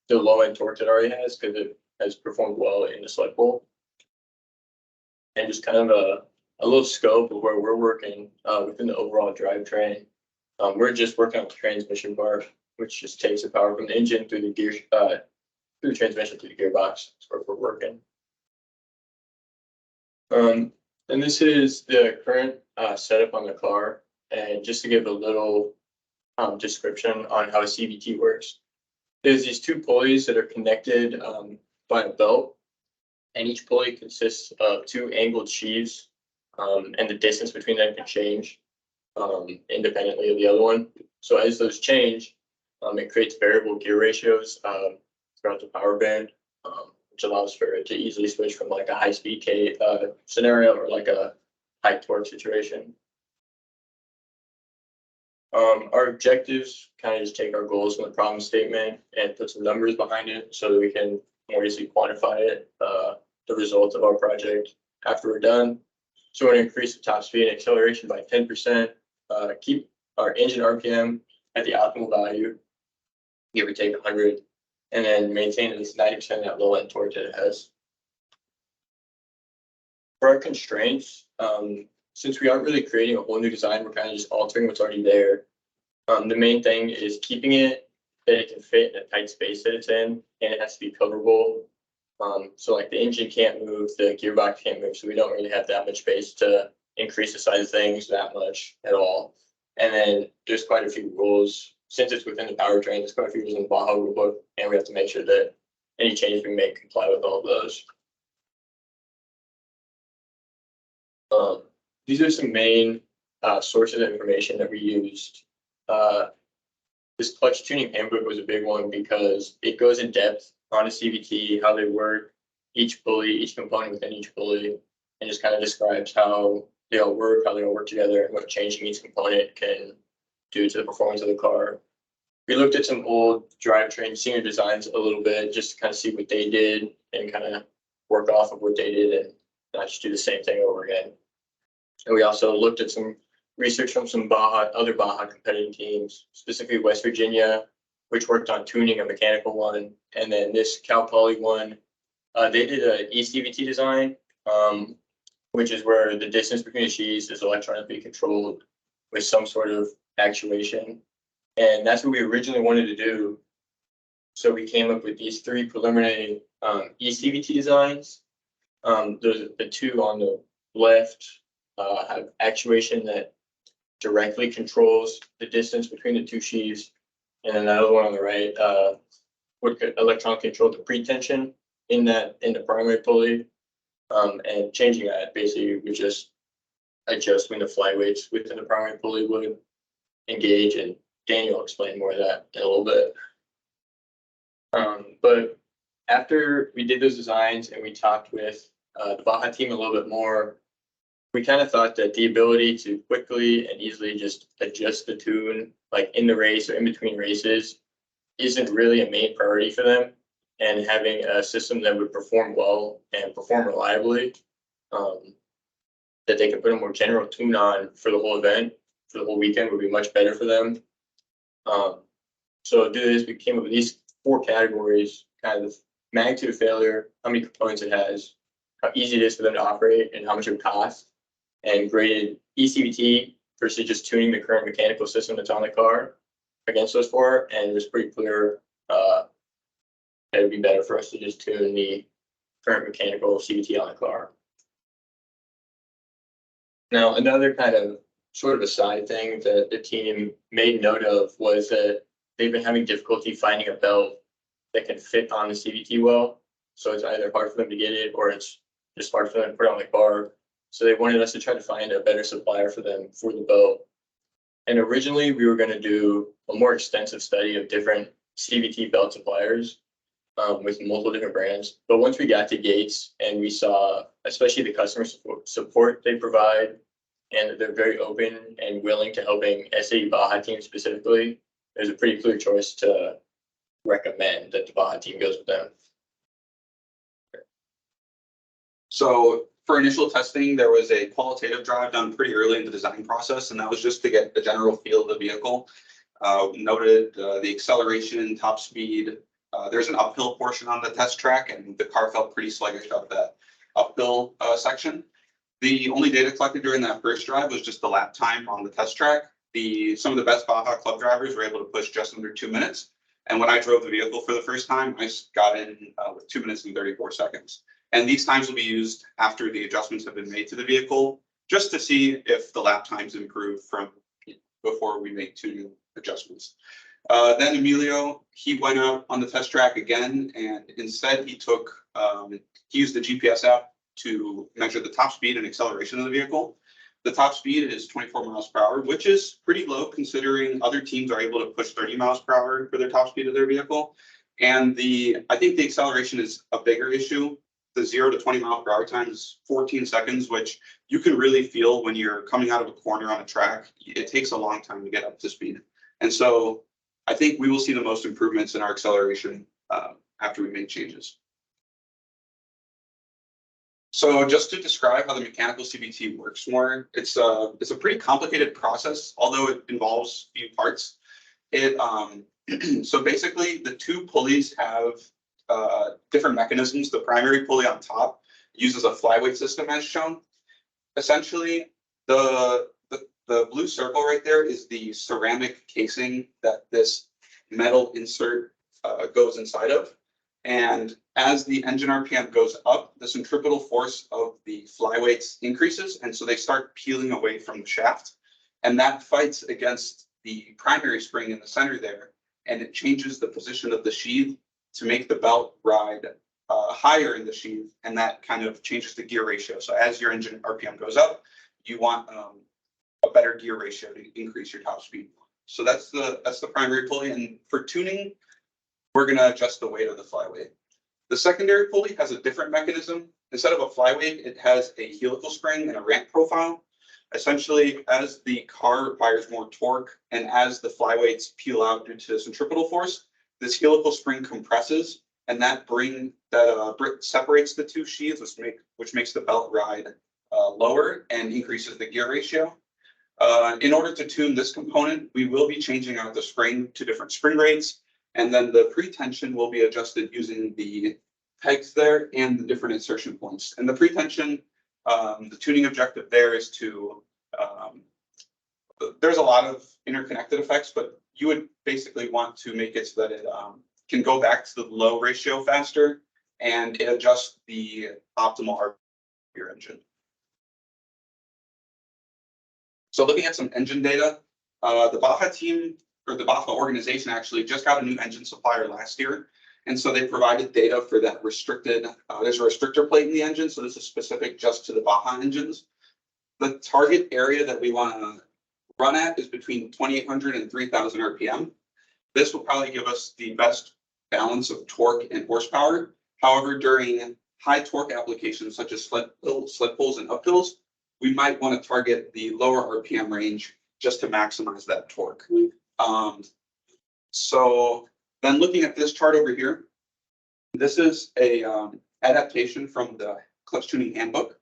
the low end torque it already has, because it has performed well in the sled pull. And just kind of a little scope of where we're working within the overall drivetrain. We're just working on the transmission part, which just takes the power from the engine through the gear, through the transmission to the gearbox. That's where we're working. And this is the current setup on the car. And just to give a little description on how a CVT works. There's these two pulleys that are connected by a belt, and each pulley consists of two angled sheaves, and the distance between them can change independently of the other one. So as those change, it creates variable gear ratios throughout the power band, which allows for it to easily switch from like a high speed scenario or like a high torque situation. Our objectives kind of just take our goals from the problem statement and put some numbers behind it so that we can more easily quantify it, the result of our project after we're done. So we're going to increase the top speed and acceleration by 10%, keep our engine RPM at the optimal value, give or take 100, and then maintain at least 90% of that low end torque that it has. For our constraints, since we aren't really creating a whole new design, we're kind of just altering what's already there. The main thing is keeping it that it can fit in a tight space that it's in, and it has to be coverable. So like the engine can't move, the gearbox can't move, so we don't really have that much space to increase the size of things that much at all. And then there's quite a few rules, since it's within the powertrain, there's quite a few rules in the Baja rulebook, and we have to make sure that any changes we make comply with all of those. These are some main sources of information that we used. This clutch tuning handbook was a big one because it goes in depth on a CVT, how they work, each pulley, each component within each pulley, and just kind of describes how they all work, how they all work together, and what changing each component can do to the performance of the car. We looked at some old drivetrain senior designs a little bit, just to kind of see what they did and kind of work off of what they did and not just do the same thing over again. And we also looked at some research from some other Baja competing teams, specifically West Virginia, which worked on tuning a mechanical one. And then this Cal Poly one, they did an eCVT design, which is where the distance between the sheaves is electronically controlled with some sort of actuation. And that's what we originally wanted to do. So we came up with these three preliminary eCVT designs. The two on the left have actuation that directly controls the distance between the two sheaves. And then the other one on the right would electronically control the pretension in the primary pulley. And changing that basically would just adjust when the flyweights within the primary pulley would engage, and Daniel will explain more of that in a little bit. But after we did those designs and we talked with the Baja team a little bit more, we kind of thought that the ability to quickly and easily just adjust the tune, like in the race or in between races, isn't really a main priority for them. And having a system that would perform well and perform reliably, that they can put a more general tune on for the whole event, for the whole weekend, would be much better for them. So due to this, we came up with these four categories, kind of magnitude of failure, how many components it has, how easy it is for them to operate, and how much it would cost, and graded ECVT versus just tuning the current mechanical system that's on the car against those four, and it was pretty clear that it'd be better for us to just tune the current mechanical CVT on the car. Now, another kind of sort of a side thing that the team made note of was that they've been having difficulty finding a belt that can fit on the CVT well. So it's either hard for them to get it or it's just hard for them to put on the car. So they wanted us to try to find a better supplier for them for the belt. And originally we were going to do a more extensive study of different CVT belt suppliers with multiple different brands. But once we got to Gates and we saw, especially the customer support they provide, and that they're very open and willing to helping SAE Baja team specifically, there's a pretty clear choice to recommend that the Baja team goes with them. So for initial testing, there was a qualitative drive done pretty early in the design process, and that was just to get the general feel of the vehicle. Noted the acceleration, top speed. There's an uphill portion on the test track, and the car felt pretty sluggish up that uphill section. The only data collected during that first drive was just the lap time on the test track. Some of the best Baja Club drivers were able to push just under 2 minutes. And when I drove the vehicle for the first time, I got in with 2 minutes and 34 seconds. And these times will be used after the adjustments have been made to the vehicle, just to see if the lap times improve from before we make 2 new adjustments. Then Emilio, he went out on the test track again, and instead he used the GPS app to measure the top speed and acceleration of the vehicle. The top speed is 24 miles per hour, which is pretty low considering other teams are able to push 30 miles per hour for their top speed of their vehicle. And I think the acceleration is a bigger issue. The 0 to 20 mile per hour time is 14 seconds, which you can really feel when you're coming out of a corner on a track. It takes a long time to get up to speed. And so I think we will see the most improvements in our acceleration after we make changes. So just to describe how the mechanical CVT works more, it's a pretty complicated process, although it involves a few parts. So basically the two pulleys have different mechanisms. The primary pulley on top uses a flyweight system as shown. Essentially, the blue circle right there is the ceramic casing that this metal insert goes inside of. And as the engine RPM goes up, the centripetal force of the flyweights increases, and so they start peeling away from the shaft. And that fights against the primary spring in the center there, and it changes the position of the sheath to make the belt ride higher in the sheath, and that kind of changes the gear ratio. So as your engine RPM goes up, you want a better gear ratio to increase your top speed. So that's the primary pulley, and for tuning, we're going to adjust the weight of the flyweight. The secondary pulley has a different mechanism. Instead of a flyweight, it has a helical spring and a ramp profile. Essentially, as the car requires more torque and as the flyweights peel out due to centripetal force, this helical spring compresses, and that separates the two sheaths, which makes the belt ride lower and increases the gear ratio. In order to tune this component, we will be changing out the spring to different spring rates. And then the pre-tension will be adjusted using the pegs there and the different insertion points. And the pre-tension, the tuning objective there is to, there's a lot of interconnected effects, but you would basically want to make it so that it can go back to the low ratio faster, and it adjusts the optimal RPM of your engine. So looking at some engine data, the Baja team, or the Baja organization actually just got a new engine supplier last year. And so they provided data for that restricted, there's a restrictor plate in the engine. So this is specific just to the Baja engines. The target area that we want to run at is between 2,800 and 3,000 RPM. This will probably give us the best balance of torque and horsepower. However, during high torque applications such as slip pulls and uphills, we might want to target the lower RPM range just to maximize that torque. So then looking at this chart over here, this is a adaptation from the clutch tuning handbook.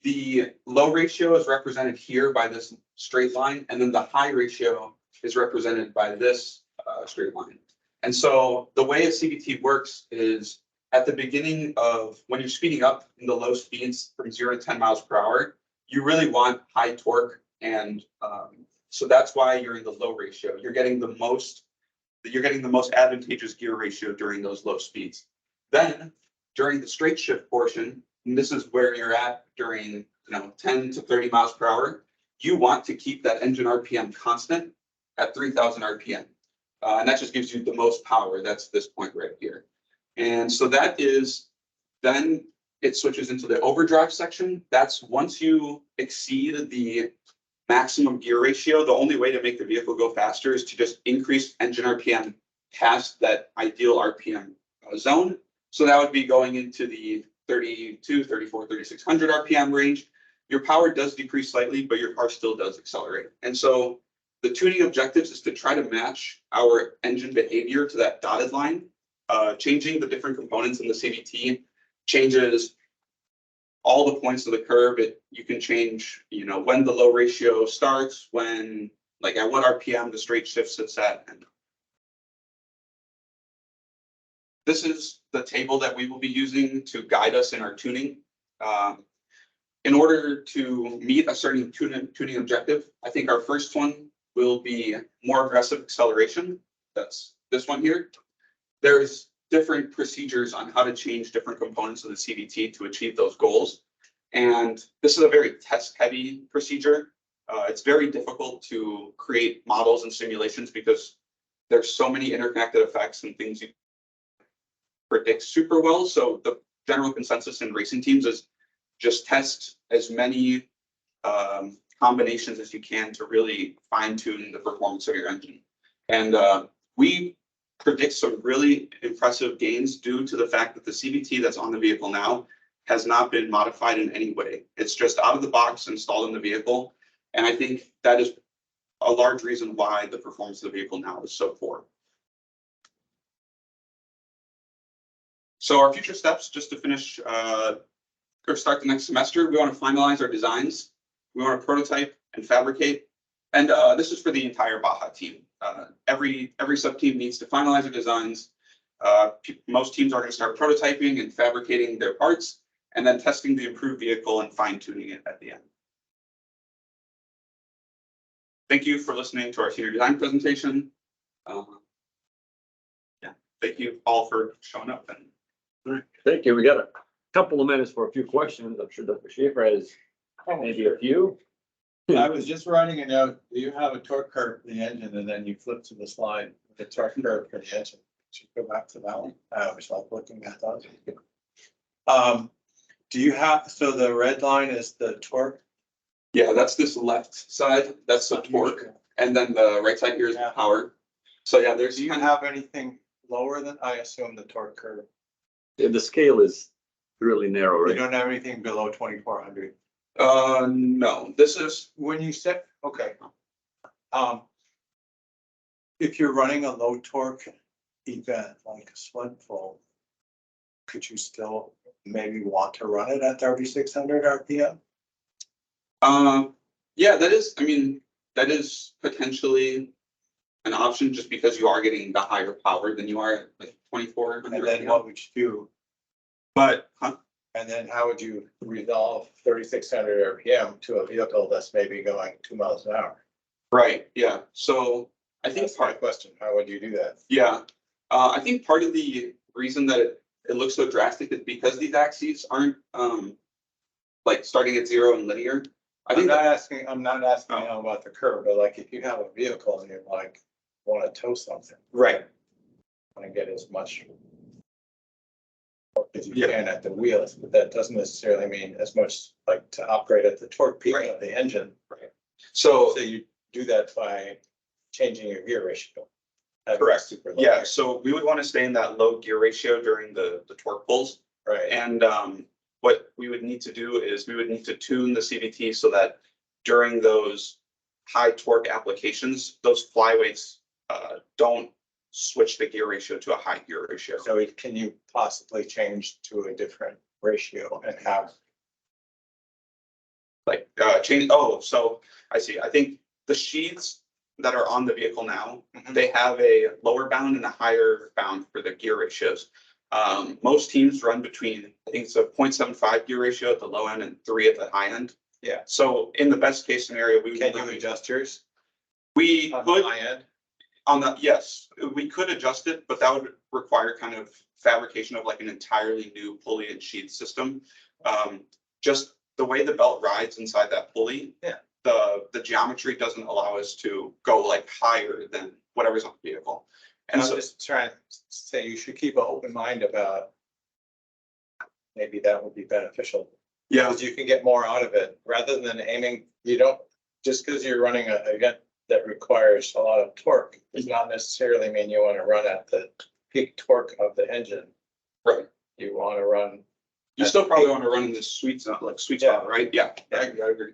The low ratio is represented here by this straight line, and then the high ratio is represented by this straight line. And so the way a CVT works is at the beginning of when you're speeding up in the low speeds from 0 to 10 miles per hour, you really want high torque. And so that's why you're in the low ratio. You're getting the most advantageous gear ratio during those low speeds. Then during the straight shift portion, and this is where you're at during 10 to 30 miles per hour, you want to keep that engine RPM constant at 3,000 RPM. And that just gives you the most power. That's this point right here. And so that is, then it switches into the overdrive section. That's once you exceed the maximum gear ratio, the only way to make the vehicle go faster is to just increase engine RPM past that ideal RPM zone. So that would be going into the 32, 34, 3600 RPM range. Your power does decrease slightly, but your car still does accelerate. And so the tuning objectives is to try to match our engine behavior to that dotted line. Changing the different components in the CVT changes all the points of the curve. You can change, when the low ratio starts, when, like at what RPM the straight shift sits at. And this is the table that we will be using to guide us in our tuning. In order to meet a certain tuning objective, I think our first one will be more aggressive acceleration. That's this one here. There's different procedures on how to change different components of the CVT to achieve those goals. And this is a very test-heavy procedure. It's very difficult to create models and simulations because there's so many interconnected effects and things you predict super well. So the general consensus in racing teams is just test as many combinations as you can to really fine-tune the performance of your engine. And we predict some really impressive gains due to the fact that the CVT that's on the vehicle now has not been modified in any way. It's just out of the box installed in the vehicle. And I think that is a large reason why the performance of the vehicle now is so poor. So our future steps, just to finish or start the next semester, we want to finalize our designs. We want to prototype and fabricate. And this is for the entire Baja team. Every sub-team needs to finalize their designs. Most teams are going to start prototyping and fabricating their parts, and then testing the improved vehicle and fine-tuning it at the end. Thank you for listening to our senior design presentation. Thank you all for showing up. And All right, thank you. We got a couple of minutes for a few questions. I'm sure Dr. Schaefer has maybe a few. I was just writing a note. Do you have a torque curve for the engine and then you flip to the slide, the torque curve for the engine? Should go back to that one. I was like looking at those. Do you have, so the red line is the torque? yeah, that's this left side. That's the torque. And then the right side here is the power. So yeah, there's Do you have anything lower than, I assume, the torque curve? The scale is really narrow, You right? don't have anything below 2,400? no, this is, When you set, okay. If you're running a low torque event like a sled pull, could you still maybe want to run it at 3,600 RPM? yeah, that is, I mean, that is potentially an option just because you are getting the higher power than you are at like 2,400. And then what would you do? But, And then how would you resolve 3,600 RPM to a vehicle that's maybe going 2 miles an hour? right, yeah. So I think That's my question. How would you do that? yeah, I think part of the reason that it looks so drastic is because these axes aren't like starting at 0 and linear. I think I'm not asking now about the curve, but like if you have a vehicle and you're like, want to tow something, right. want to get as much torque as you Yeah. can at the wheels, but that doesn't necessarily mean as much like to operate at the torque peak Right. of the engine. So So you do that by changing your gear ratio. Having correct. super low Yeah, gear. so we would want to stay in that low gear ratio during the torque pulls. Right. And what we would need to do is we would need to tune the CVT so that during those high torque applications, those flyweights don't switch the gear ratio to a high gear ratio. So can you possibly change to a different ratio and have, Like change, oh, so I see. I think the sheaths, that are on the vehicle now, Mhm. they have a lower bound and a higher bound for the gear ratios. Most teams run between, I think it's a 0.75 gear ratio at the low end and 3 at the high end. Yeah. So in the best case scenario, we would. Can you adjust yours We on the could, high end? on the, yes, we could adjust it, but that would require kind of fabrication of like an entirely new pulley and sheath system. Just the way the belt rides inside that pulley. Yeah. The geometry doesn't allow us to go like higher than whatever's on the vehicle. And And I'm so, just trying to say you should keep an open mind about maybe that would be beneficial. yeah, Because you can get more out of it rather than aiming, you don't, just because you're running an event that requires a lot of torque does not necessarily mean you want to run at the peak torque of the engine. right. You want to run. You still probably want to run in this sweet zone, like sweet spot, right? Yeah, I agree.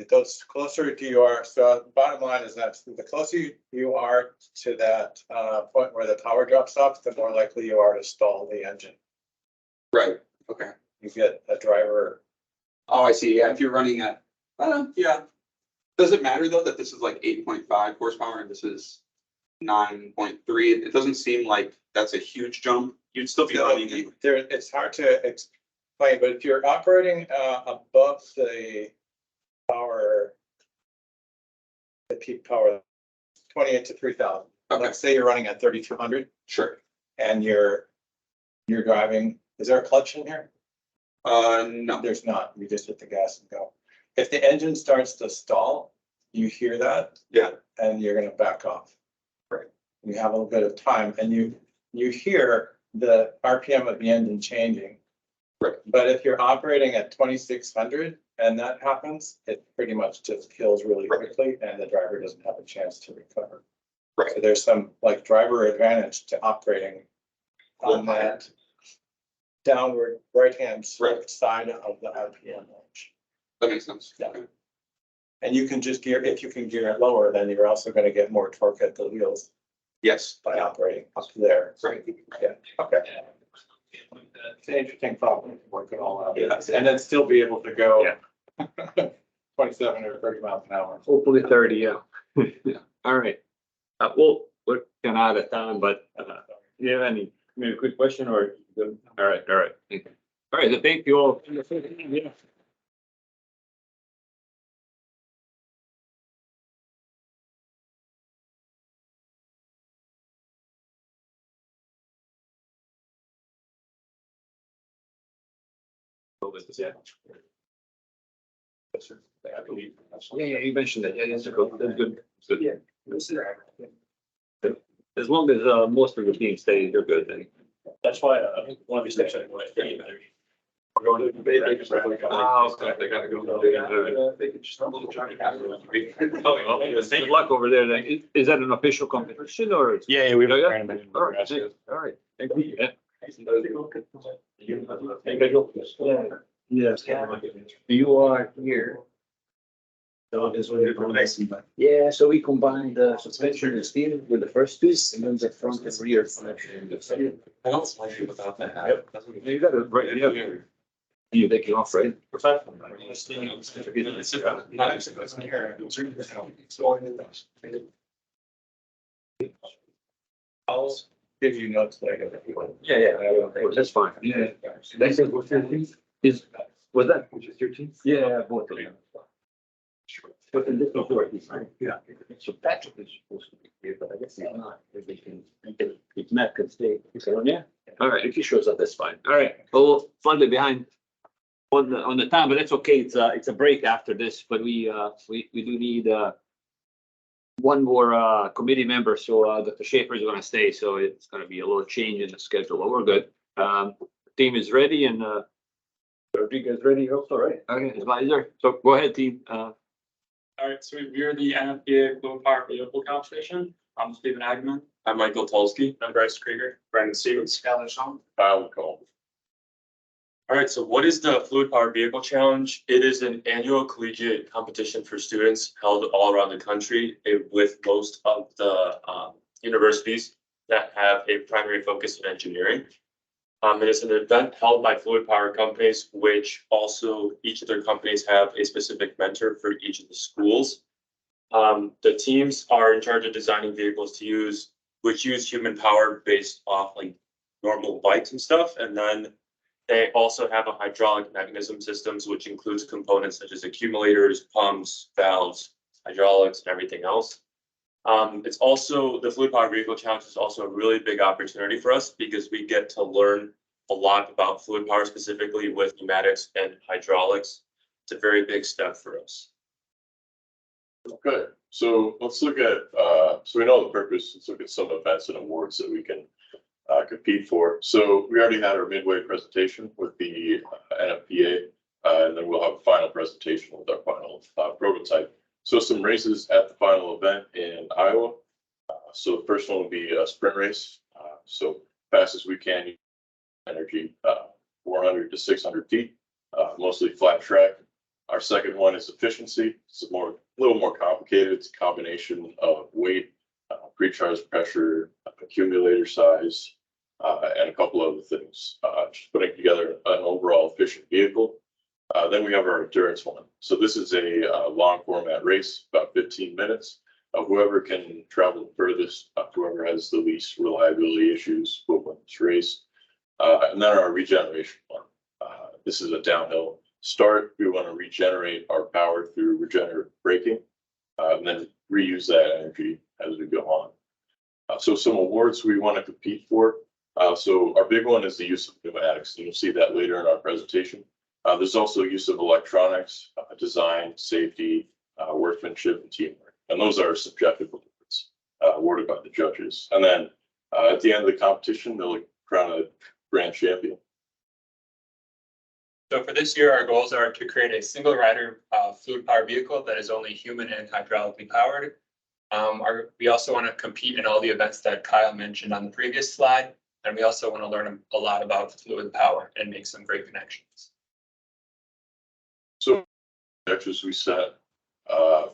Those closer to you are, so bottom line is that the closer you are to that point where the power drops off, the more likely you are to stall the engine. Right, okay. You get a driver. Oh, I see. Yeah, if you're running at, yeah. Does it matter though that this is like 8.5 horsepower and this is 9.3? It doesn't seem like that's a huge jump. You'd still be running. There, it's hard to explain, but if you're operating above the power, the peak power, 28 to 3,000. Okay. Let's say you're running at 3,200 Sure. and you're driving. Is there a clutch in here? No. There's not. You just hit the gas and go. If the engine starts to stall, you hear that. Yeah. And you're gonna back off. Right. You have a little bit of time and you hear the RPM of the engine changing. Right. But if you're operating at 2,600 and that happens, it pretty much just kills really Right. quickly and the driver doesn't have a chance to recover. Right. So there's some like driver advantage to operating on that downward right-hand Right. side of the RPM range. That makes sense. Yeah. And you can just gear, if you can gear it lower, then you're also gonna get more torque at the wheels Yes. by operating up there. Right. Yeah, okay. It's an interesting problem, work it all out. Yeah. And then still be able to go. Yeah. 27 or 30 miles an hour. Hopefully 30, yeah. All right. Well, we're kind of out of time, but do you have any, maybe a quick question or? Good? All right, all right. Thank you. All right, so thank you all. Yeah. Yeah. Yeah, you mentioned that. Yeah, that's good. That's good. Good. Yeah. As long as most of the team stays, you're good then. That's why, one of these things. We're going to debate. Oh, okay. They gotta go. Good luck over there then. Is that an official competition or? Yeah, we've. All right, all right. Thank you. Yeah. Yes. You are here. So this one. Yeah, so we combined the suspension and steering with the first piece and then the front and rear. I don't like it without that. You got it right, yeah. You take it off, right? I'll give you notes later if you want. Yeah, that's fine. Yeah. They said, what's your team? Was that, which is your team? Yeah, both of them. But in this report, he's like, yeah, so Patrick is supposed to be here, but I guess he's not, if they can, if Matt can stay. He said, oh, yeah, all right, if he shows up, that's fine. All right, well, slightly behind on the time, but that's okay. It's a break after this, but we do need one more committee member, so Dr. Schaefer is gonna stay, so it's gonna be a little change in the schedule, but we're good. Team is ready and Rodriguez ready also, right? Okay, advisor, so go ahead, team. All right, so we're the NFPA Fluid Power Vehicle Competition. I'm Stephen Agman. I'm Michael Tulsky. I'm Bryce Krieger. Brandon Stevens. Skylar Shaw. Kyle Cole. All right, so what is the Fluid Power Vehicle Challenge? It is an annual collegiate competition for students held all around the country with most of the universities that have a primary focus in engineering. It is an event held by fluid power companies, which also each of their companies have a specific mentor for each of the schools. The teams are in charge of designing vehicles which use human power based off like normal bikes and stuff. And then they also have a hydraulic mechanism systems, which includes components such as accumulators, pumps, valves, hydraulics, and everything else. It's also the Fluid Power Vehicle Challenge is also a really big opportunity for us because we get to learn a lot about fluid power, specifically with pneumatics and hydraulics. It's a very big step for us. Okay, so let's look at, so we know the purpose, let's look at some events and awards that we can compete for. So we already had our midway presentation with the NFPA, and then we'll have a final presentation with our final prototype. So some races at the final event in Iowa. So the first one will be a sprint race. So fast as we can, energy, 400 to 600 feet, mostly flat track. Our second one is efficiency. It's a little more complicated. It's a combination of weight, pre-charge pressure, accumulator size, and a couple other things. Just putting together an overall efficient vehicle. Then we have our endurance one. So this is a long format race, about 15 minutes. Whoever can travel the furthest, whoever has the least reliability issues will win this race. And then our regeneration one. This is a downhill start. We want to regenerate our power through regenerative braking, and then reuse that energy as we go on. So some awards we want to compete for. So our big one is the use of pneumatics, and you'll see that later in our presentation. There's also use of electronics, design, safety, workmanship, and teamwork. And those are subjective awards awarded by the judges. And then at the end of the competition, they'll crown a grand champion. So for this year, our goals are to create a single rider fluid power vehicle that is only human and hydraulically powered. We also want to compete in all the events that Kyle mentioned on the previous slide. And we also want to learn a lot about fluid power and make some great connections. So objectives we set,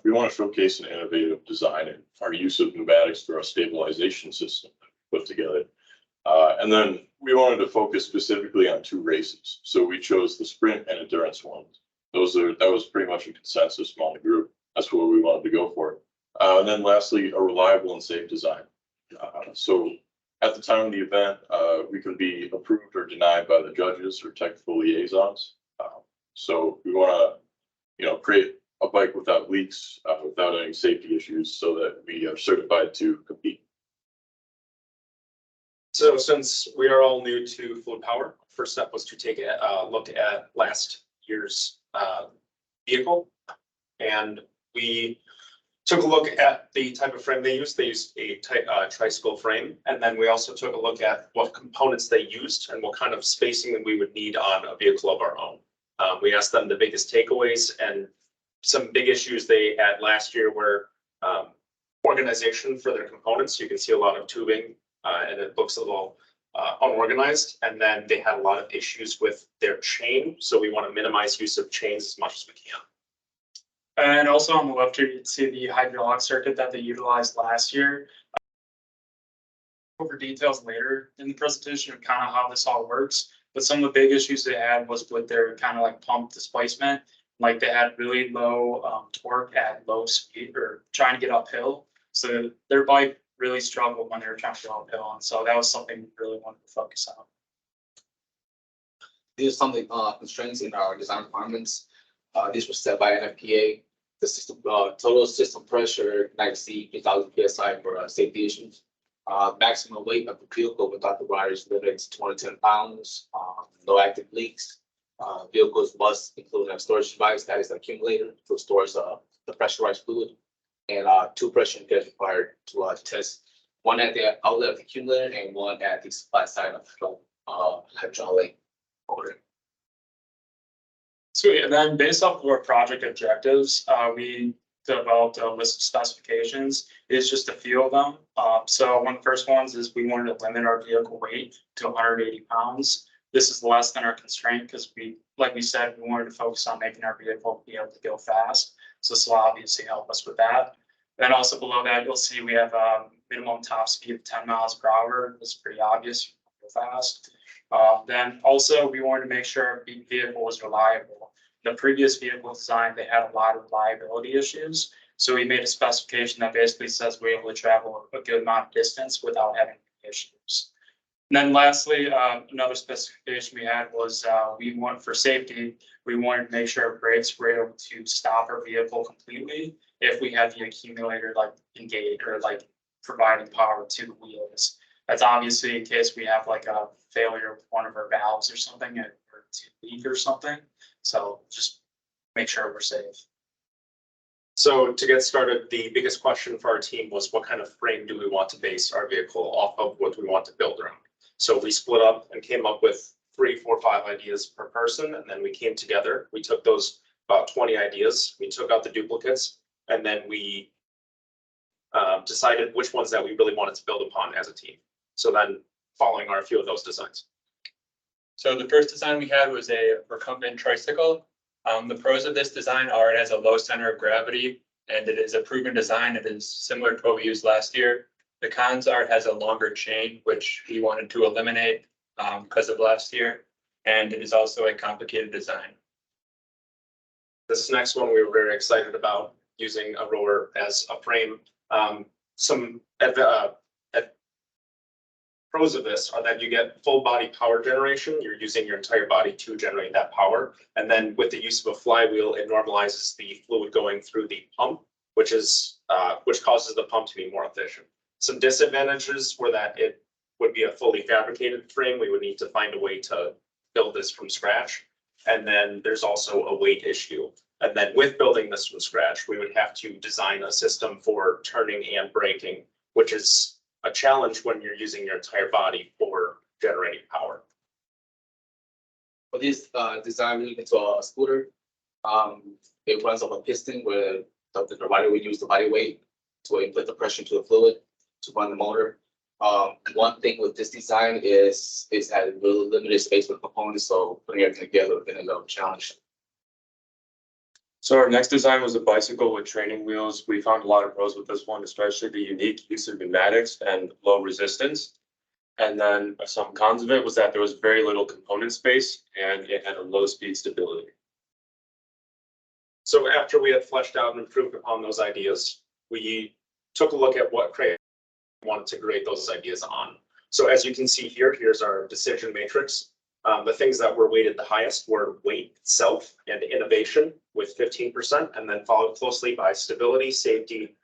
we want to showcase an innovative design and our use of pneumatics through our stabilization system put together. And then we wanted to focus specifically on 2 races. So we chose the sprint and endurance ones. That was pretty much a consensus among the group. That's what we wanted to go for. And then lastly, a reliable and safe design. So at the time of the event, we can be approved or denied by the judges or technical liaisons. So we want to, create a bike without leaks, without any safety issues, so that we are certified to compete. So since we are all new to fluid power, first step was to take a look at last year's vehicle. And we took a look at the type of frame they used. They used a tricycle frame. And then we also took a look at what components they used and what kind of spacing that we would need on a vehicle of our own. We asked them the biggest takeaways, and some big issues they had last year were organization for their components. You can see a lot of tubing and it looks a little unorganized. And then they had a lot of issues with their chain. So we want to minimize use of chains as much as we can. And also on the left here, you can see the hydraulic circuit that they utilized last year. Over details later in the presentation of kind of how this all works. But some of the big issues they had was with their kind of like pump displacement. Like they had really low torque at low speed or trying to get uphill. So their bike really struggled when they were trying to go uphill. And so that was something we really wanted to focus on. These are some of the constraints in our design requirements. This was set by NFPA. The system total system pressure can exceed 3,000 psi for safety issues. Maximum weight of the vehicle without the riders limited to 210 pounds. No active leaks. Vehicles must include a storage device that is an accumulator to store the pressurized fluid, and 2 pressure indicators required to test, one at the outlet of the accumulator and one at the supply side of the hydraulic motor. Sweet. And then based off of our project objectives, we developed a list of specifications. It's just a few of them. So one of the first ones is we wanted to limit our vehicle weight to 180 pounds. This is less than our constraint because like we said, we wanted to focus on making our vehicle be able to go fast. So this will obviously help us with that. Then also below that, you'll see we have a minimum top speed of 10 miles per hour. It's pretty obvious, go fast. Then also we wanted to make sure our vehicle was reliable. The previous vehicle design, they had a lot of reliability issues. So we made a specification that basically says we're able to travel a good amount of distance without having issues. And then lastly, another specification we had was we want for safety, we wanted to make sure our brakes were able to stop our vehicle completely if we had the accumulator like engaged or like providing power to the wheels. That's obviously in case we have like a failure with one of our valves or something or to leak or something. So just make sure we're safe. So to get started, the biggest question for our team was what kind of frame do we want to base our vehicle off of, what we want to build around. So we split up and came up with 3, 4, 5 ideas per person, and then we came together. We took those about 20 ideas, we took out the duplicates, and then we decided which ones that we really wanted to build upon as a team. So then following are a few of those designs. So the first design we had was a recumbent tricycle. The pros of this design are it has a low center of gravity and it is a proven design. It is similar to what we used last year. The cons are it has a longer chain, which we wanted to eliminate because of last year. And it is also a complicated design. This next one we were very excited about, using a roller as a frame. Some pros of this are that you get full body power generation. You're using your entire body to generate that power. And then with the use of a flywheel, it normalizes the fluid going through the pump, which causes the pump to be more efficient. Some disadvantages were that it would be a fully fabricated frame. We would need to find a way to build this from scratch. And then there's also a weight issue. And then with building this from scratch, we would have to design a system for turning and braking, which is a challenge when you're using your entire body for generating power. For this design, we into a scooter. It runs off a piston where the rider would use the body weight to input the pressure into the fluid to run the motor. One thing with this design is it has really limited space for components, so putting everything together has been a little challenge. So our next design was a bicycle with training wheels. We found a lot of pros with this one, especially the unique use of pneumatics and low resistance. And then some cons of it was that there was very little component space and it had a low speed stability. So after we had fleshed out and improved upon those ideas, we took a look at what crate we wanted to grade those ideas on. So as you can see here, here's our decision matrix. The things that were weighted the highest were weight itself and innovation with 15%, and then followed closely by stability, safety,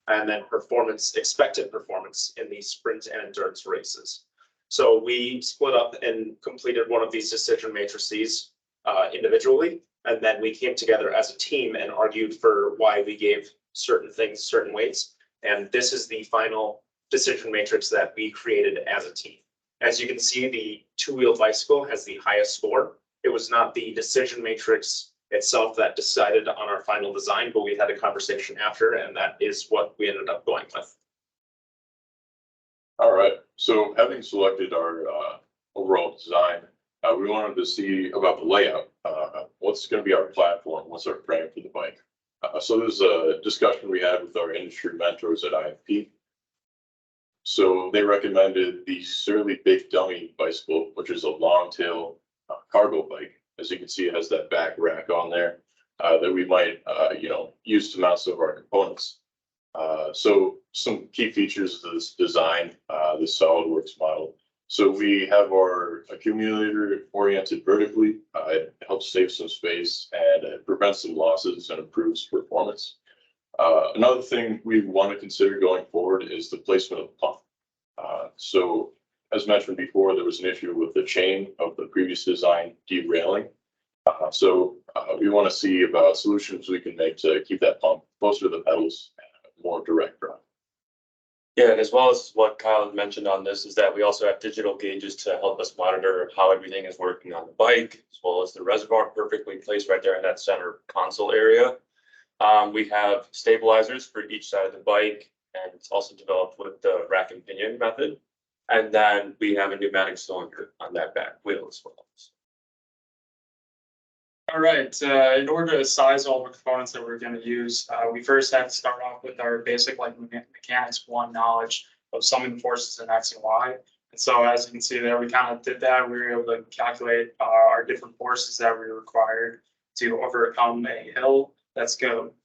and then performance, expected performance in these sprint and endurance races. So we split up and completed one of these decision matrices individually, and then we came together as a team and argued for why we gave certain things certain weights. And this is the final decision matrix that we created as a team. As you can see, the two-wheel bicycle has the highest score. It was not the decision matrix itself that decided on our final design, but we had a conversation after, and that is what we ended up going with. All right, so having selected our overall design, we wanted to see about the layout. What's going to be our platform? What's our frame for the bike? So there's a discussion we had with our industry mentors at IFP. So they recommended the Surly Big Dummy bicycle, which is a long tail cargo bike. As you can see, it has that back rack on there that we might, use to mount some of our components. So some key features of this design, this SolidWorks model. So we have our accumulator oriented vertically. It helps save some space and it prevents some losses and improves performance. Another thing we want to consider going forward is the placement of the pump. So as mentioned before, there was an issue with the chain of the previous design derailing. So we want to see about solutions we can make to keep that pump closer to the pedals and more direct drive. Yeah, and as well as what Kyle had mentioned on this is that we also have digital gauges to help us monitor how everything is working on the bike, as well as the reservoir perfectly placed right there in that center console area. We have stabilizers for each side of the bike, and it's also developed with the rack and pinion method. And then we have a pneumatic cylinder on that back wheel as well. All right, in order to size all the components that we're going to use, we first have to start off with our basic like mechanics 1 knowledge of summing the forces in X and Y. And so as you can see there, we kind of did that. We were able to calculate our different forces that we required to overcome a hill That's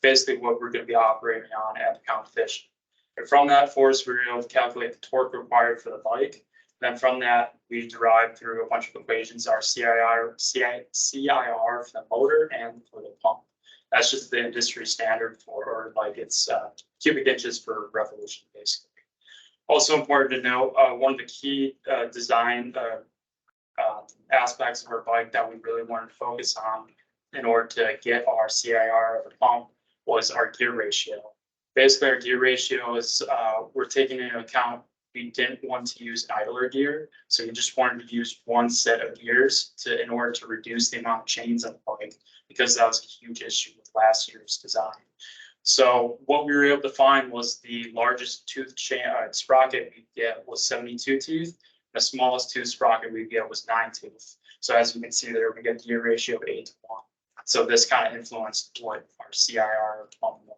basically what we're gonna be operating on at the competition. And from that force, we're able to calculate the torque required for the bike. Then from that, we derive through a bunch of equations our CIR for the motor and for the pump. That's just the industry standard for, like, it's cubic inches per revolution, basically. Also important to note, one of the key design aspects of our bike that we really wanted to focus on in order to get our CIR of the pump was our gear ratio. Basically, our gear ratio is, we're taking into account, we didn't want to use idler gear. So we just wanted to use one set of gears in order to reduce the amount of chains on the bike, because that was a huge issue with last year's design. So what we were able to find was the largest tooth sprocket we get was 72 teeth. The smallest tooth sprocket we get was 9 tooth. So as you can see there, we get gear ratio of 8 to 1. So this kind of influenced what our CIR pump was.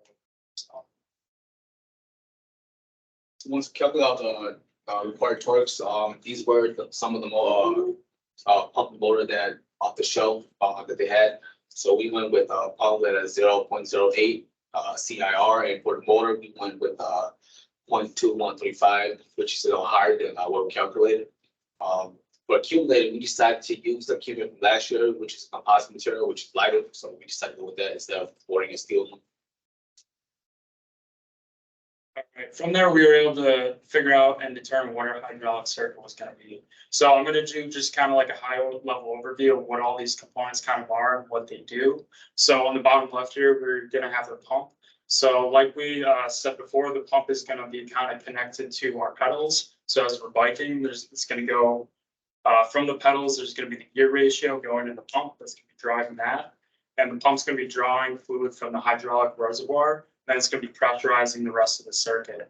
Once we calculate out the required torques, these were some of the more pump motor that off the shelf that they had. So we went with a pump at a 0.08 CIR, and for the motor we went with 0.2135, which is a little higher than what we calculated. For accumulator, we decided to use the accumulator from last year, which is a composite material, which is lighter. So we decided to go with that instead of boarding a steel one. Right. From there, we were able to figure out and determine what our hydraulic circuit was going to be. So I'm going to do just kind of like a high level overview of what all these components kind of are and what they do. So on the bottom left here, we're going to have the pump. So like we said before, the pump is going to be kind of connected to our pedals. So as we're biking, it's going to go from the pedals, there's going to be the gear ratio going to the pump that's going to be driving that. And the pump's going to be drawing fluid from the hydraulic reservoir. Then it's going to be pressurizing the rest of the circuit.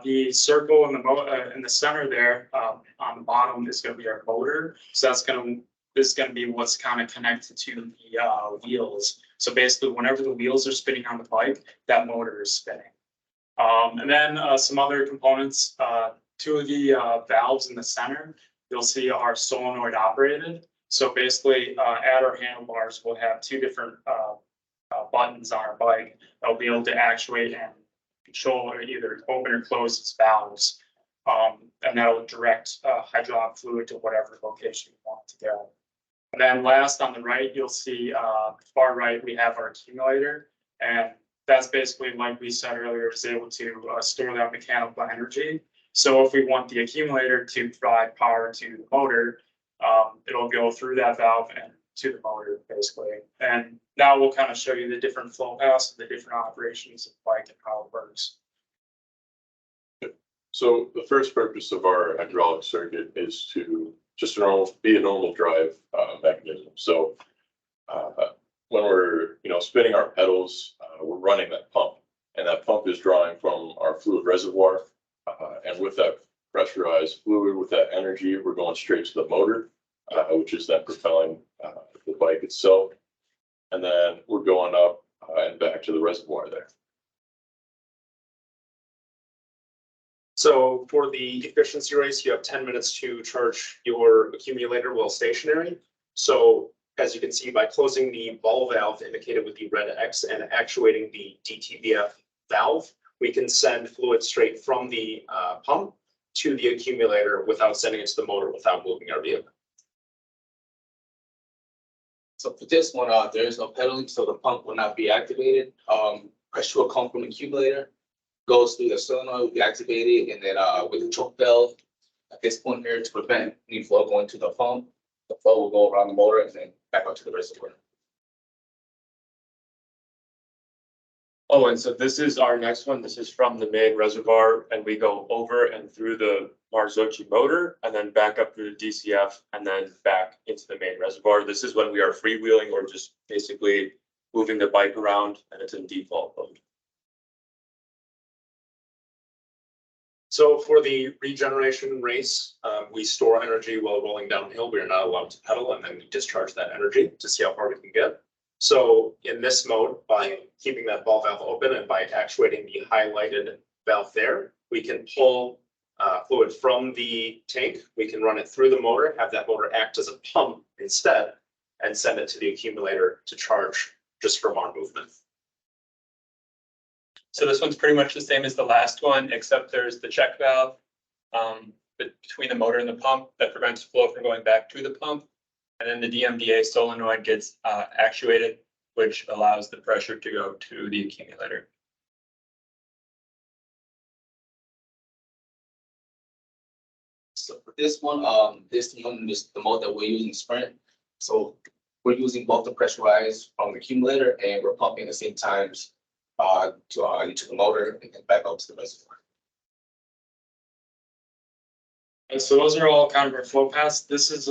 The circle in the center there on the bottom is going to be our motor. So this is going to be what's kind of connected to the wheels. So basically, whenever the wheels are spinning on the bike, that motor is spinning. And then some other components. 2 of the valves in the center, you'll see are solenoid operated. So basically, at our handlebars, we'll have 2 different buttons on our bike that'll be able to actuate and control or either open or close its valves. And that'll direct hydraulic fluid to whatever location you want it to go. And then last on the right, you'll see far right, we have our accumulator. And that's basically, like we said earlier, is able to store that mechanical energy. So if we want the accumulator to provide power to the motor, it'll go through that valve and to the motor, basically. And now we'll kind of show you the different flow paths, the different operations of the bike and how it works. So the first purpose of our hydraulic circuit is to just be a normal drive mechanism. So when we're spinning our pedals, we're running that pump, and that pump is drawing from our fluid reservoir. And with that pressurized fluid, with that energy, we're going straight to the motor, which is then propelling the bike itself. And then we're going up and back to the reservoir there. So for the efficiency race, you have 10 minutes to charge your accumulator while stationary. So as you can see, by closing the ball valve indicated with the red X and actuating the DTVF valve, we can send fluid straight from the pump to the accumulator without sending it to the motor, without moving our vehicle. So for this one, there is no pedaling, so the pump will not be activated. Pressure will come from the accumulator, goes through the solenoid, will be activated, and then with the choke valve at this point here to prevent any flow going to the pump, the flow will go around the motor and then back up to the reservoir. Oh, and so this is our next one. This is from the main reservoir, and we go over and through the Marzocchi motor and then back up through the DCF and then back into the main reservoir. This is when we are freewheeling or just basically moving the bike around, and it's in default mode. So for the regeneration race, we store energy while rolling downhill. We are not allowed to pedal, and then we discharge that energy to see how far we can get. So in this mode, by keeping that ball valve open and by actuating the highlighted valve there, we can pull fluid from the tank. We can run it through the motor, have that motor act as a pump instead, and send it to the accumulator to charge just from our movement. So this one's pretty much the same as the last one, except there's the check valve between the motor and the pump that prevents flow from going back to the pump. And then the DMDA solenoid gets actuated, which allows the pressure to go to the accumulator. So for this one is the mode that we're using Sprint. So we're using both the pressurized from the accumulator and we're pumping at the same times into the motor and then back up to the reservoir. And so those are all kind of our flow paths. This is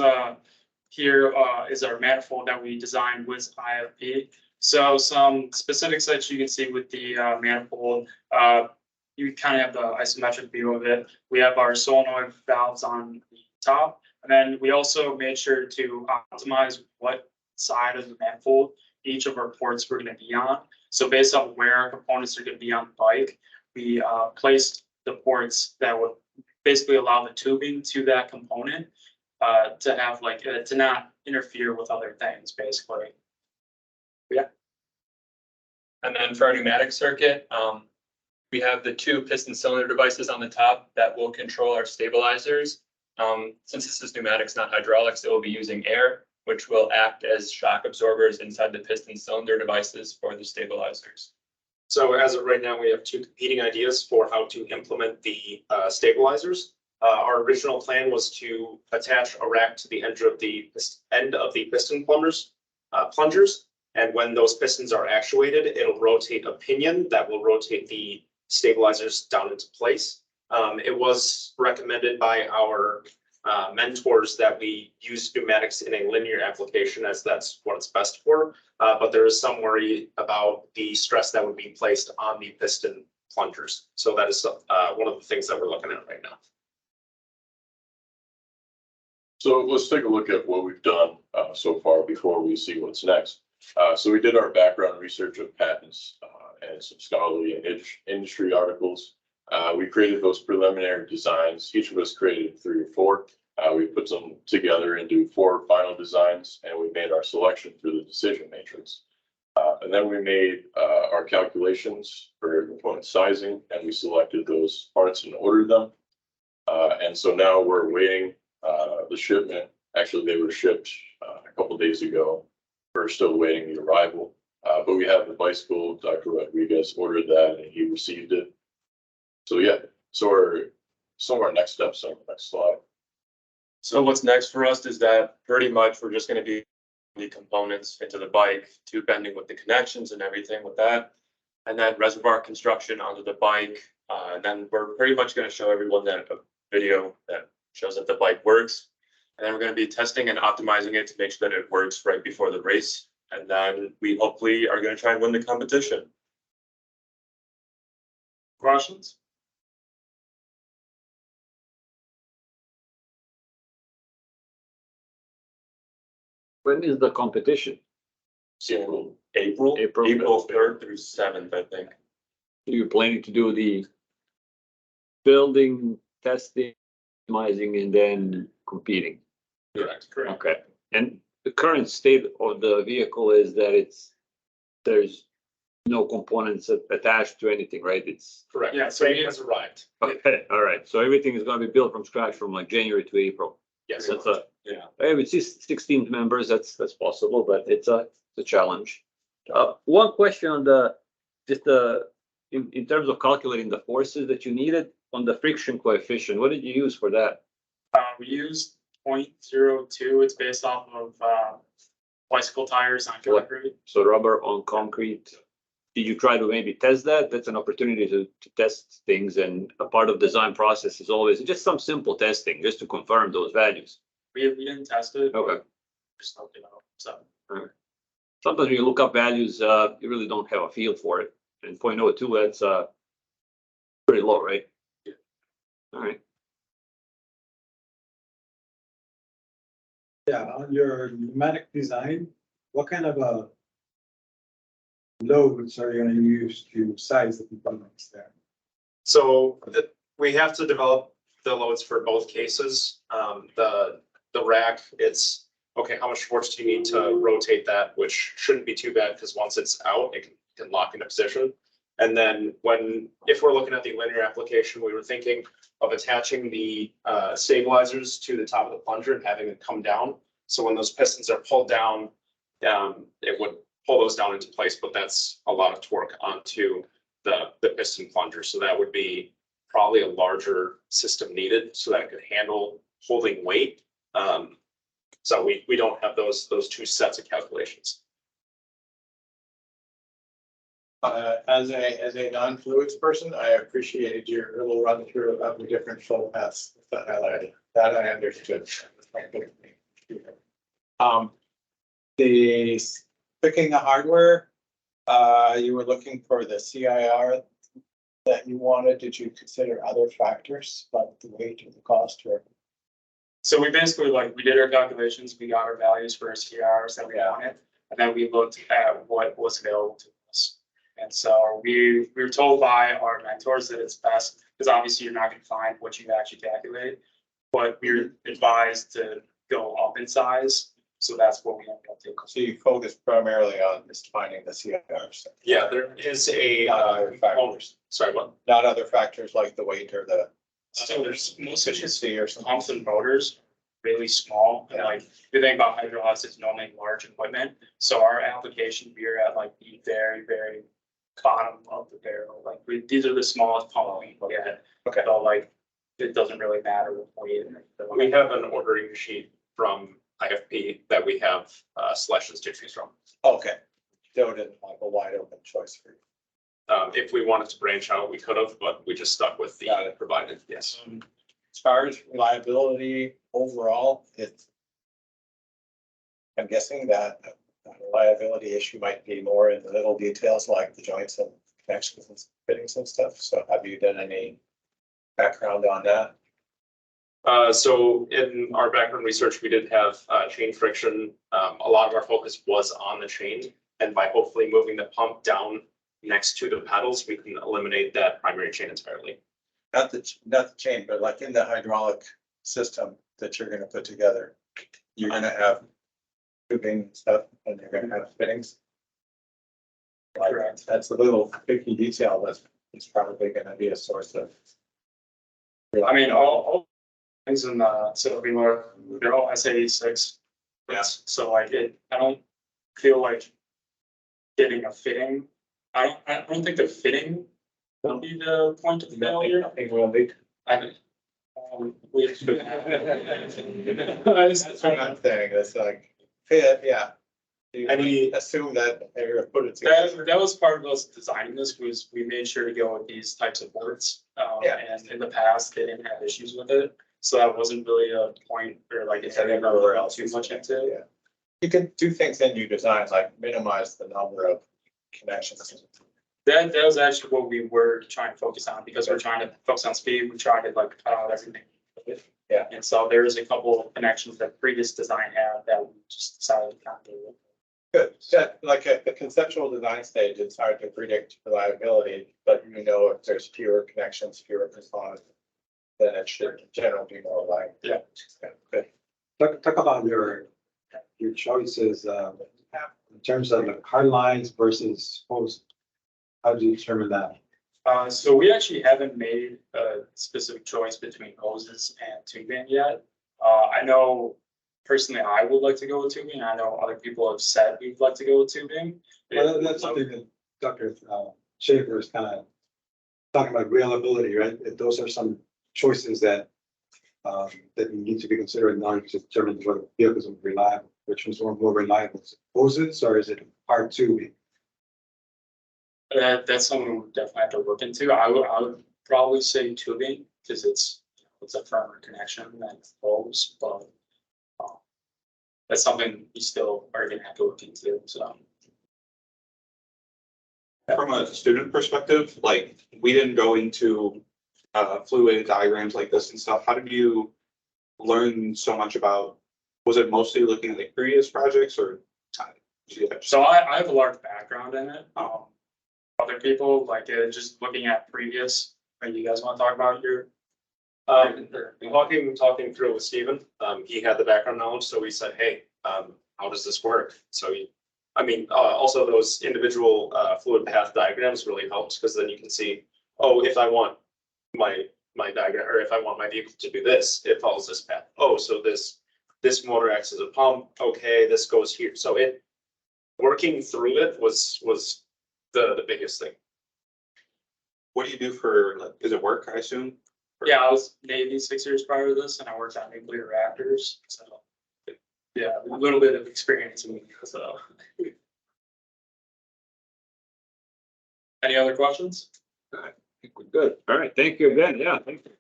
here is our manifold that we designed with IFP. So some specifics that you can see with the manifold, you kind of have the isometric view of it. We have our solenoid valves on the top, and then we also made sure to optimize what side of the manifold each of our ports were going to be on. So based on where our components are going to be on the bike, we placed the ports that would basically allow the tubing to that component to have like to not interfere with other things, basically. Yeah. And then for our pneumatic circuit, we have the two piston cylinder devices on the top that will control our stabilizers. Since this is pneumatics, not hydraulics, it will be using air, which will act as shock absorbers inside the piston cylinder devices for the stabilizers. So as of right now, we have two competing ideas for how to implement the stabilizers. Our original plan was to attach a rack to the end of the piston plungers. And when those pistons are actuated, it'll rotate a pinion that will rotate the stabilizers down into place. It was recommended by our mentors that we use pneumatics in a linear application as that's what it's best for. But there is some worry about the stress that would be placed on the piston plungers. So that is one of the things that we're looking at right now. So let's take a look at what we've done so far before we see what's next. So we did our background research of patents and some scholarly and industry articles. We created those preliminary designs. Each of us created 3 or 4. We put them together into 4 final designs, and we made our selection through the decision matrix. And then we made our calculations for component sizing, and we selected those parts and ordered them. And so now we're waiting the shipment. Actually, they were shipped a couple days ago. We're still waiting the arrival, but we have the bicycle. Dr. Rodriguez ordered that, and he received it. So yeah, so some of our next steps on the next slide. So what's next for us is that pretty much we're just going to be the components into the bike, tube bending with the connections and everything with that, and then reservoir construction onto the bike. And then we're pretty much going to show everyone that a video that shows that the bike works. And then we're going to be testing and optimizing it to make sure that it works right before the race. And then we hopefully are going to try and win the competition. Questions? When is the competition? So April? April 3rd through 7th, I think. You're planning to do the building, testing, optimizing, and then competing? Correct. Okay. And the current state of the vehicle is that there's no components attached to anything, right? It's Correct. Yeah, so Training has arrived. okay. All right. So everything is going to be built from scratch from like January to April. Yes. That's with 16 members, that's possible, but it's a challenge. One question on in terms of calculating the forces that you needed on the friction coefficient, what did you use for that? We used 0.02. It's based off of bicycle tires on concrete. So rubber on concrete. Did you try to maybe test that? That's an opportunity to test things, and a part of design process is always just some simple testing, just to confirm those values. We didn't test it. Okay. Just looked it up. So Sometimes when you look up values, you really don't have a feel for it. And 0.02, that's pretty low, right? Yeah. All right. Yeah, on your pneumatic design, what kind of loads are you going to use to size the components there? So we have to develop the loads for both cases. The rack, it's okay, how much force do you need to rotate that, which shouldn't be too bad because once it's out, it can lock into position. And then if we're looking at the linear application, we were thinking of attaching the stabilizers to the top of the plunger and having it come down. So when those pistons are pulled down, it would pull those down into place, but that's a lot of torque onto the piston plunger. So that would be probably a larger system needed so that it could handle holding weight. So we don't have those two sets of calculations. As a non-fluids person, I appreciated your little run through of the different flow paths that highlighted. That I understood. The picking the hardware, you were looking for the CIR that you wanted. Did you consider other factors like the weight or the cost or? So we basically we did our calculations, we got our values for our CRs that we wanted, and then we looked at what was available to us. And so we were told by our mentors that it's best, because obviously you're not going to find what you actually calculate, but we were advised to go up in size. So that's what we ended up doing. So you focus primarily on just finding the CIRs. Yeah, there is other factors. Sorry, what? Not other factors like the weight or the. So there's mostly just efficiency or something. pumps and motors, really small. And if you think about hydraulics, it's normally large equipment. So our application, we're at the very, very bottom of the barrel. These are the smallest pump we can get. Okay. So it doesn't really matter what weight. We have an ordering sheet from IFP that we have selections to choose from. Okay. So it didn't have a wide open choice for you. If we wanted to branch out, we could have, but we just stuck with the provided. Yes. As far as reliability overall, I'm guessing that a reliability issue might be more in the little details like the joints and connections and fittings and stuff. So have you done any background on that? So in our background research, we did have chain friction. A lot of our focus was on the chain, and by hopefully moving the pump down next to the pedals, we can eliminate that primary chain entirely. Not the chain, but like in the hydraulic system that you're gonna put together, you're gonna have tubing and stuff, and you're gonna have fittings. Correct. That's a little picky detail, but it's probably gonna be a source of. I mean, all things in the cellular, they're all SA6. Yes. So I don't feel like getting a fitting. I don't think the fitting will be the point of failure. Nothing will be. I mean, That's what I'm saying, it's like, yeah. You assume that they're gonna put it together. that was part of us designing this, was we made sure to go with these types of boards. And in the past, they didn't have issues with it. So that wasn't really a point or it's Everywhere else too much into it. Yeah. You can do things in your design, like minimize the number of connections. That was actually what we were trying to focus on, because we're trying to focus on speed. We tried to cut out everything. Yeah. And so there is a couple of connections that previous design had that we just decided to kind of do. Good. Yeah, like at the conceptual design stage, it's hard to predict reliability, but if there's fewer connections, fewer components, then it should generally be more reliable. Yeah. Good. Talk about your choices, in terms of the hard lines versus hose. How do you determine that? So we actually haven't made a specific choice between hoses and tubing yet. I know personally I would like to go with tubing. I know other people have said we'd like to go with tubing. Well, that's something that Dr. Schaefer is kind of talking about, reliability, right? Those are some choices that that need to be considered in order to determine whether vehicles are reliable. Which one's more reliable? Is it hoses or is it hard tubing? That's something we definitely have to look into. I would probably say tubing, because it's a firmer connection than hose, but that's something we still are gonna have to look into. So From a student perspective, we didn't go into fluid diagrams like this and stuff. How did you learn so much about? Was it mostly looking at the previous projects, or? So I have a large background in it. Other people just looking at previous. You guys want to talk about your? Talking through it with Steven, he had the background knowledge, so we said, hey, how does this work? So he I mean, also those individual fluid path diagrams really helps because then you can see, oh, if I want my diagram, or if I want my vehicle to do this, it follows this path. Oh, so this motor acts as a pump. Okay, this goes here. So it working through it was the biggest thing. What do you do for, like, is it work, I assume? Yeah, I was Navy 6 years prior to this and I worked on nuclear reactors, so. Yeah, a little bit of experience in so. Any other questions? I think we're good. All right, thank you again. Yeah, thank you.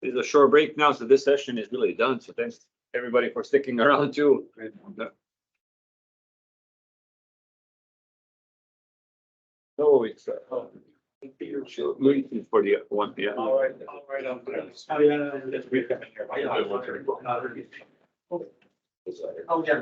There's a short break now, so this session is really done. So thanks everybody for sticking around too. No, it's waiting for the one, yeah. All right. Oh, yeah.